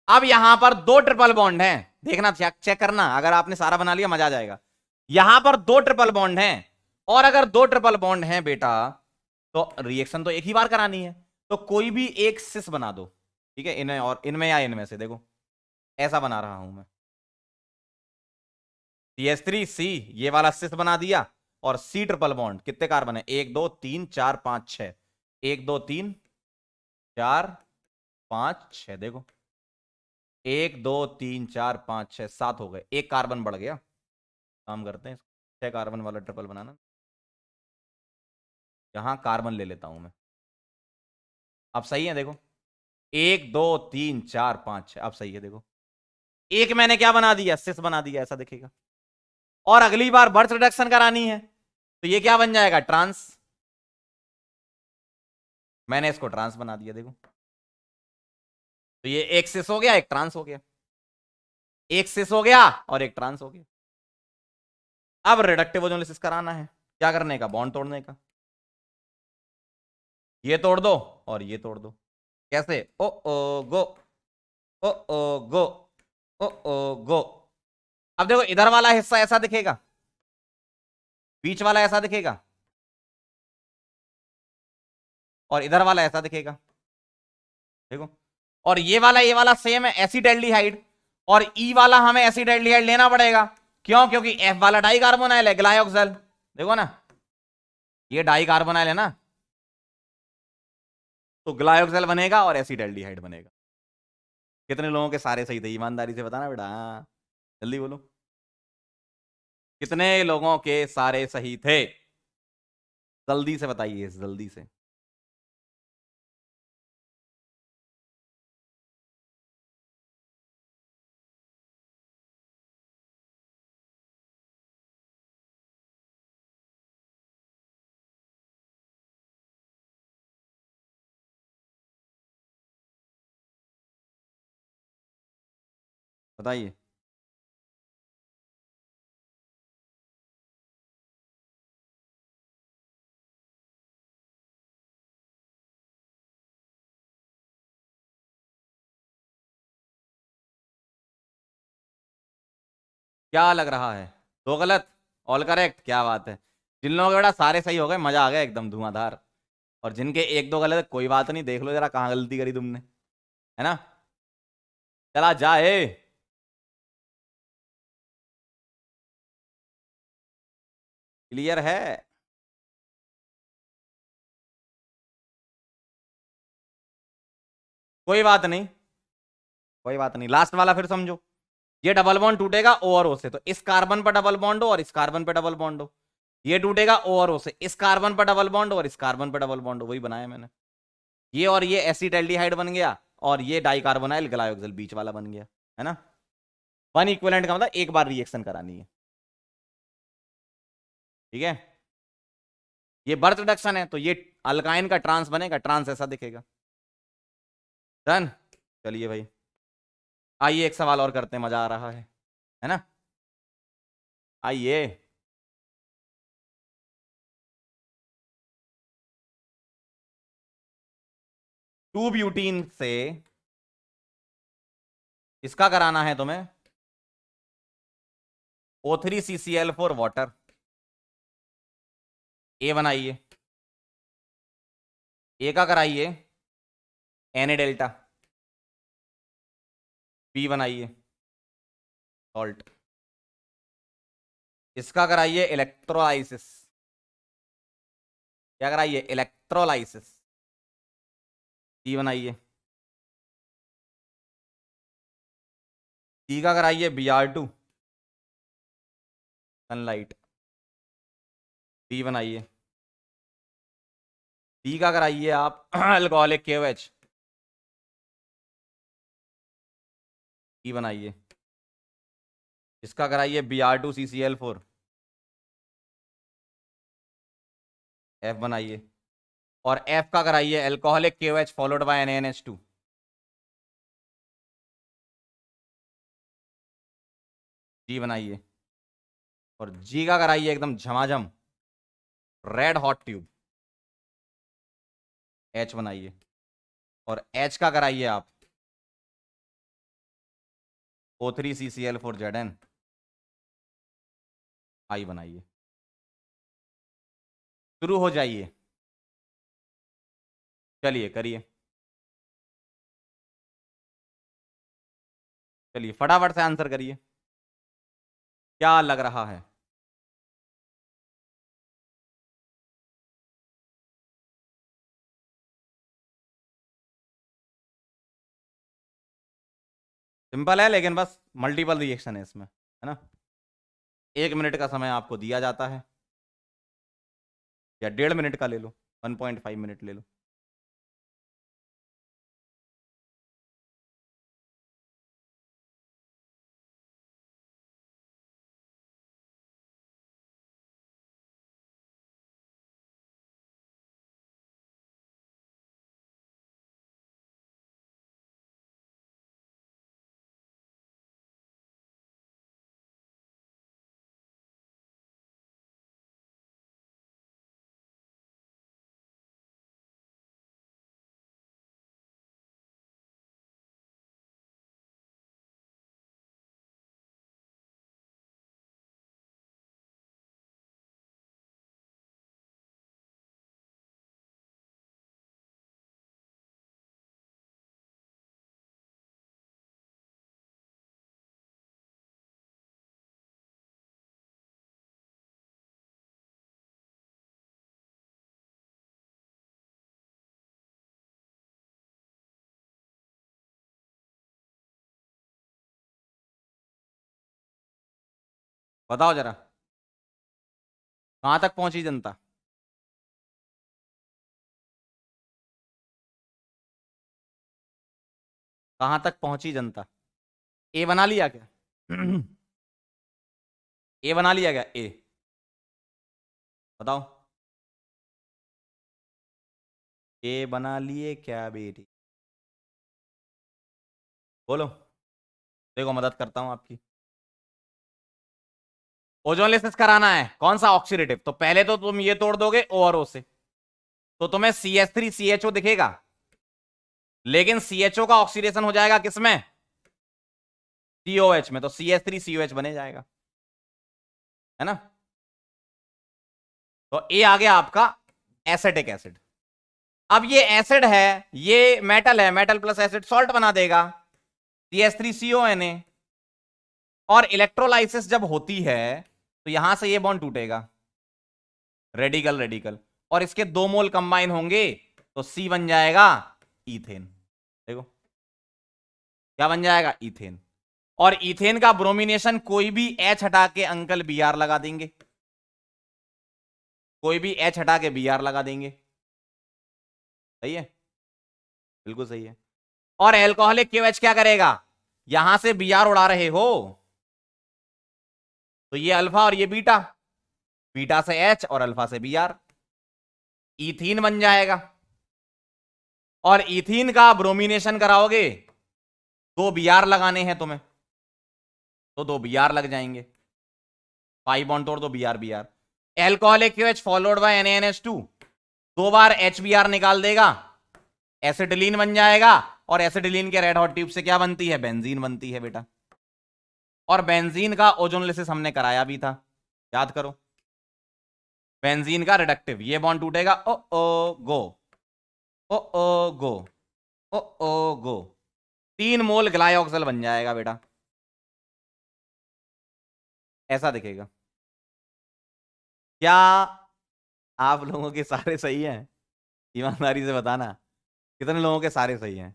अब यहां पर दो ट्रिपल बॉन्ड हैं, देखना चेक करना, अगर आपने सारा बना लिया मजा आ जाएगा। यहां पर दो ट्रिपल बॉन्ड हैं, और अगर दो ट्रिपल बॉन्ड हैं बेटा तो रिएक्शन तो एक ही बार करानी है, तो कोई भी एक सिस बना दो, ठीक है, इन्हें और इनमें या इनमें से, देखो ऐसा बना रहा हूं मैं, CH3C ये वाला सिस बना दिया, और C ट्रिपल बॉन्ड, कितने कार्बन है, 1 2 3 4 5 6, 1 2 3 4 5 6, देखो 1 2 3 4 5 6 7 हो गए, एक कार्बन बढ़ गया। काम करते हैं, 6 कार्बन वाला ट्रिपल बनाना, यहां कार्बन ले लेता हूं मैं। अब सही है देखो, 1 2 3 4 5 6, अब सही है देखो, एक मैंने क्या बना दिया, सिस बना दिया, ऐसा दिखेगा। और अगली बार बर्थ रिडक्शन करानी है तो ये क्या बन जाएगा, ट्रांस, मैंने इसको ट्रांस बना दिया देखो, तो ये एक सिस हो गया एक ट्रांस हो गया, एक सिस हो गया और एक ट्रांस हो गया। अब रिडक्टिव ओजोलिसिस कराना है, क्या करने का, बॉन्ड तोड़ने का, ये तोड़ दो और ये तोड़ दो, कैसे, ओ गो, गो, गो। अब देखो इधर वाला हिस्सा ऐसा दिखेगा, बीच वाला ऐसा दिखेगा, और इधर वाला ऐसा दिखेगा, देखो। और ये वाला सेम है, एसिडल्डिहाइड, और ई वाला हमें एसिडल्डिहाइड लेना पड़ेगा, क्यों, क्योंकि एफ वाला डाई कार्बोनाइल है, ग्लाइऑक्सल, देखो ना, ये डाई कार्बोनाइल है ना, तो ग्लाइऑक्सल बनेगा और एसिडल्डिहाइड बनेगा। कितने लोगों के सारे सही थे, ईमानदारी से बताना बेटा, हाँ जल्दी बोलो, कितने लोगों के सारे सही थे, जल्दी से बताइए, जल्दी से। बताइए। क्या लग रहा है? दो गलत, ऑल करेक्ट, क्या बात है। जिन लोगों के बेटा सारे सही हो गए, मजा आ गया एकदम धुआंधार। और जिनके एक दो गलत है, कोई बात नहीं, देख लो जरा कहाँ गलती करी तुमने, है ना। चला जाए। क्लियर है? कोई बात नहीं, कोई बात नहीं, लास्ट वाला फिर समझो। ये डबल बॉन्ड टूटेगा ओ और ओ से, तो इस कार्बन पर डबल बॉन्ड हो और इस कार्बन पर डबल बॉन्ड हो। ये टूटेगा ओ और ओ से, इस कार्बन पर डबल बॉन्ड हो और इस कार्बन पर डबल बॉन्ड हो। वही बनाया मैंने। ये और ये एसिटाल्डिहाइड बन गया, और ये डाइकार्बोनाइल ग्लाइकोक्सिल बीच वाला बन गया, है ना। वन इक्विवेलेंट का मतलब एक बार रिएक्शन करानी है, ठीक है। ये बर्थ रिडक्शन है, तो ये अल्काइन का ट्रांस बनेगा, ट्रांस ऐसा दिखेगा। डन। चलिए भाई, आइए एक सवाल और करते हैं, मजा आ रहा है ना। आइए। टू ब्यूटीन से इसका कराना है तुम्हें, O3CCl4 वाटर। ए बनाइए, ए का कराइए Na डेल्टा, बी बनाइए सॉल्ट, इसका कराइए इलेक्ट्रोलाइसिस। क्या कराइए? इलेक्ट्रोलाइसिस। सी बनाइए, सी का कराइए Br2 सनलाइट। डी बनाइए, डी का कराइए आप अल्कोहलिक KOH। ई बनाइए, इसका कराइए Br2CCl4। एफ बनाइए, और एफ का कराइए alcoholic KOH followed by NaNH2। जी बनाइए, और जी का कराइए एकदम झमाझम रेड हॉट ट्यूब। एच बनाइए, और एच का कराइए आप O3CCl4Zn। आई बनाइए, शुरू हो जाइए। चलिए करिए, चलिए फटाफट से आंसर करिए। क्या लग रहा है? सिंपल है, लेकिन बस मल्टीपल रिएक्शन है इसमें, है ना। 1 मिनट का समय आपको दिया जाता है, या 1.5 मिनट का ले लो, 1.5 मिनट ले लो। बताओ जरा, कहां तक पहुंची जनता? कहां तक पहुंची जनता? ए बना लिया क्या? ए बना लिया क्या? ए बताओ, ए बना लिए क्या बेटी? बोलो, देखो मदद करता हूं आपकी। ओजोन लेसिस कराना है, कौन सा ऑक्सीडेटिव? तो पहले तो तुम ये तोड़ दोगे ओ और ओ से, तो तुम्हें CH3CHO दिखेगा, लेकिन CHO का ऑक्सीडेशन हो जाएगा किसमें? COH में, तो CH3COH बने जाएगा। है ना। तो ए आ गया आपका एसिटिक एसिड। अब ये एसिड है, ये मेटल है, मेटल प्लस एसिड सॉल्ट बना देगा, CH3CONA। और इलेक्ट्रोलाइसिस जब होती है तो यहां से ये बॉन्ड टूटेगा, रेडिकल रेडिकल, और इसके 2 मोल कंबाइन होंगे तो C बन जाएगा इथेन। देखो क्या बन जाएगा, इथेन। और इथेन का ब्रोमिनेशन कोई भी H हटा के अंकल Br लगा देंगे, कोई भी H हटा के Br लगा देंगे। सही है, बिल्कुल सही है। और एल्कोहलिक KOH क्या करेगा, यहां से Br उड़ा रहे हो तो ये अल्फा और ये बीटा, बीटा से H और अल्फा से Br, इथीन बन जाएगा। और इथीन का ब्रोमिनेशन कराओगे, 2 Br लगाने हैं तुम्हें तो 2 Br लग जाएंगे, 5 बॉन्ड तोड़ दो, Br Br। Alcoholic KOH followed by NaNH2, 2 bar HBr निकाल देगा, एसिटिलीन बन जाएगा। और एसिटिलीन के रेड हॉट ट्यूब से क्या बनती है, बेंजीन बनती है बेटा। और बेंजीन का ओजोनलिसिस हमने कराया भी था, याद करो। बेंजीन का रिडक्टिव, ये बॉन्ड टूटेगा, ओ ओ गो, ओ ओ गो, ओ ओ गो, 3 मोल ग्लाइऑक्सल बन जाएगा बेटा, ऐसा दिखेगा। क्या आप लोगों के सारे सही हैं, ईमानदारी से बताना कितने लोगों के सारे सही हैं।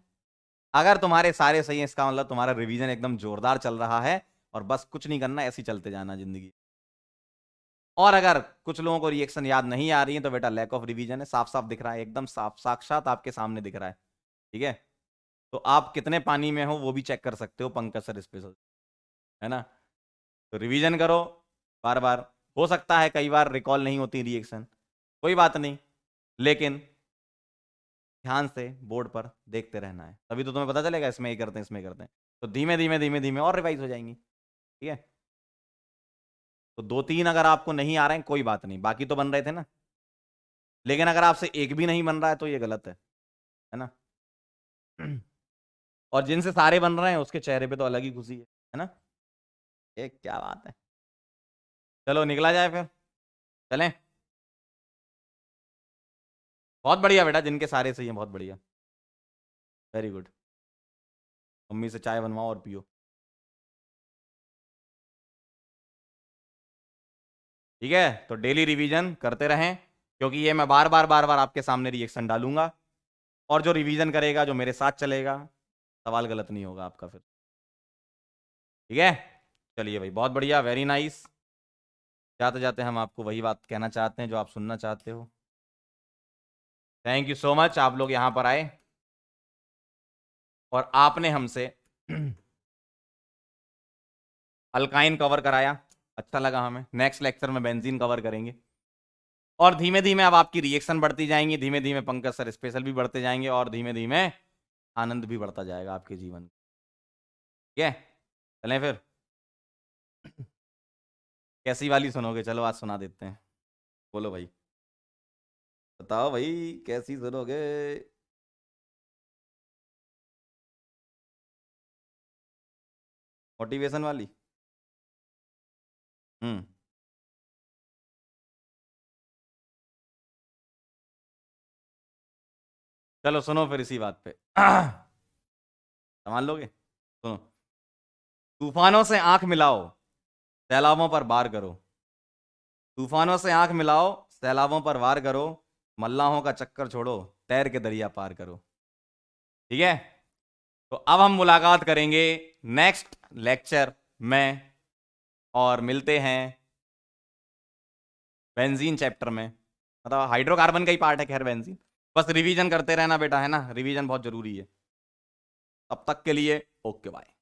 अगर तुम्हारे सारे सही हैं इसका मतलब तुम्हारा रिवीजन एकदम जोरदार चल रहा है, और बस कुछ नहीं करना, ऐसे ही चलते जाना जिंदगी। और अगर कुछ लोगों को रिएक्शन याद नहीं आ रही है तो बेटा लैक ऑफ रिवीजन है, साफ साफ दिख रहा है, एकदम साफ, साक्षात आपके सामने दिख रहा है। ठीक है, तो आप कितने पानी में हो वो भी चेक कर सकते हो पंकज सर स्पेशल, है ना। तो रिवीजन करो बार बार, हो सकता है कई बार रिकॉल नहीं होती रिएक्शन, कोई बात नहीं, लेकिन ध्यान से बोर्ड पर देखते रहना है, तभी तो तुम्हें पता चलेगा इसमें ये करते हैं इसमें करते हैं। तो धीमे धीमे धीमे धीमे और रिवाइज हो जाएंगी। ठीक है, तो 2-3 अगर आपको नहीं आ रहे हैं कोई बात नहीं, बाकी तो बन रहे थे ना। लेकिन अगर आपसे एक भी नहीं बन रहा है तो ये गलत है ना। और जिनसे सारे बन रहे हैं उसके चेहरे पे तो अलग ही खुशी है ना। ये क्या बात है, चलो निकला जाए फिर, चलें। बहुत बढ़िया बेटा, जिनके सारे सही हैं बहुत बढ़िया, वेरी गुड। मम्मी से चाय बनवाओ और पियो। ठीक है, तो डेली रिवीजन करते रहें, क्योंकि ये मैं बार बार आपके सामने रिएक्शन डालूंगा, और जो रिवीजन करेगा, जो मेरे साथ चलेगा, सवाल गलत नहीं होगा आपका फिर। ठीक है, चलिए भाई, बहुत बढ़िया, वेरी नाइस। जाते जाते हम आपको वही बात कहना चाहते हैं जो आप सुनना चाहते हो। थैंक यू सो मच, आप लोग यहां पर आए और आपने हमसे अल्काइन कवर कराया, अच्छा लगा हमें। नेक्स्ट लेक्चर में बेंजीन कवर करेंगे, और धीमे धीमे अब आपकी रिएक्शन बढ़ती जाएंगी, धीमे धीमे पंकज सर स्पेशल भी बढ़ते जाएंगे, और धीमे धीमे आनंद भी बढ़ता जाएगा आपके जीवन। ठीक है, चलें फिर। कैसी वाली सुनोगे, चलो आज सुना देते हैं, बोलो भाई, बताओ भाई कैसी सुनोगे। मोटिवेशन वाली। हम्म, चलो सुनो फिर इसी बात पे। संभाल लोगे, सुनो। तूफानों से आंख मिलाओ, सैलाबों पर वार करो, तूफानों से आंख मिलाओ, सैलाबों पर वार करो, मल्लाहों का चक्कर छोड़ो, तैर के दरिया पार करो। ठीक है, तो अब हम मुलाकात करेंगे नेक्स्ट लेक्चर में, और मिलते हैं बेंजीन चैप्टर में, मतलब हाइड्रोकार्बन का ही पार्ट है खैर बेंजीन। बस रिवीजन करते रहना बेटा, है ना, रिवीजन बहुत जरूरी है। तब तक के लिए ओके बाय।